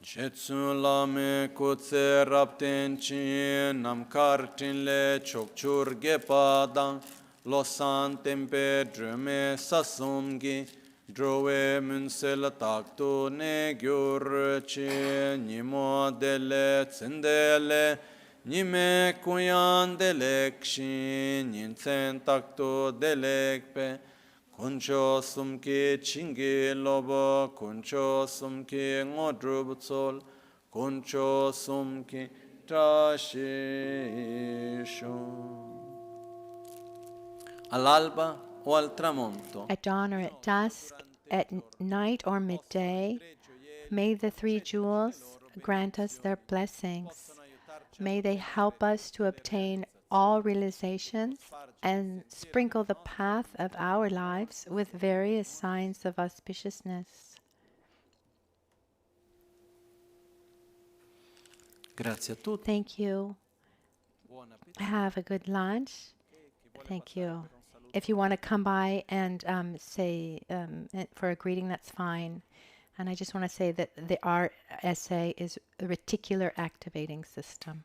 Jetsun lame kutse rapten chin nam kartin le chokchur gepadang losan tempe drume sasumgi drowe munsel takto ne gyur chi nimo dele tsendele nime kuyan delekshi ninsen takto delekpe Kuncho sumki chingi lobo, kuncho sumki ngodrubutsol, kuncho sumki tashisho. All'alba o al tramonto. At dawn or at dusk, at night or midday, may the three jewels grant us their blessings. May they help us to obtain all realizations and sprinkle the path of our lives with various signs of auspiciousness. Grazie a tutti. Thank you. Have a good lunch. Thank you. If you want to come by and say for a greeting, that's fine. And I just want to say that our essay is a reticular activating system.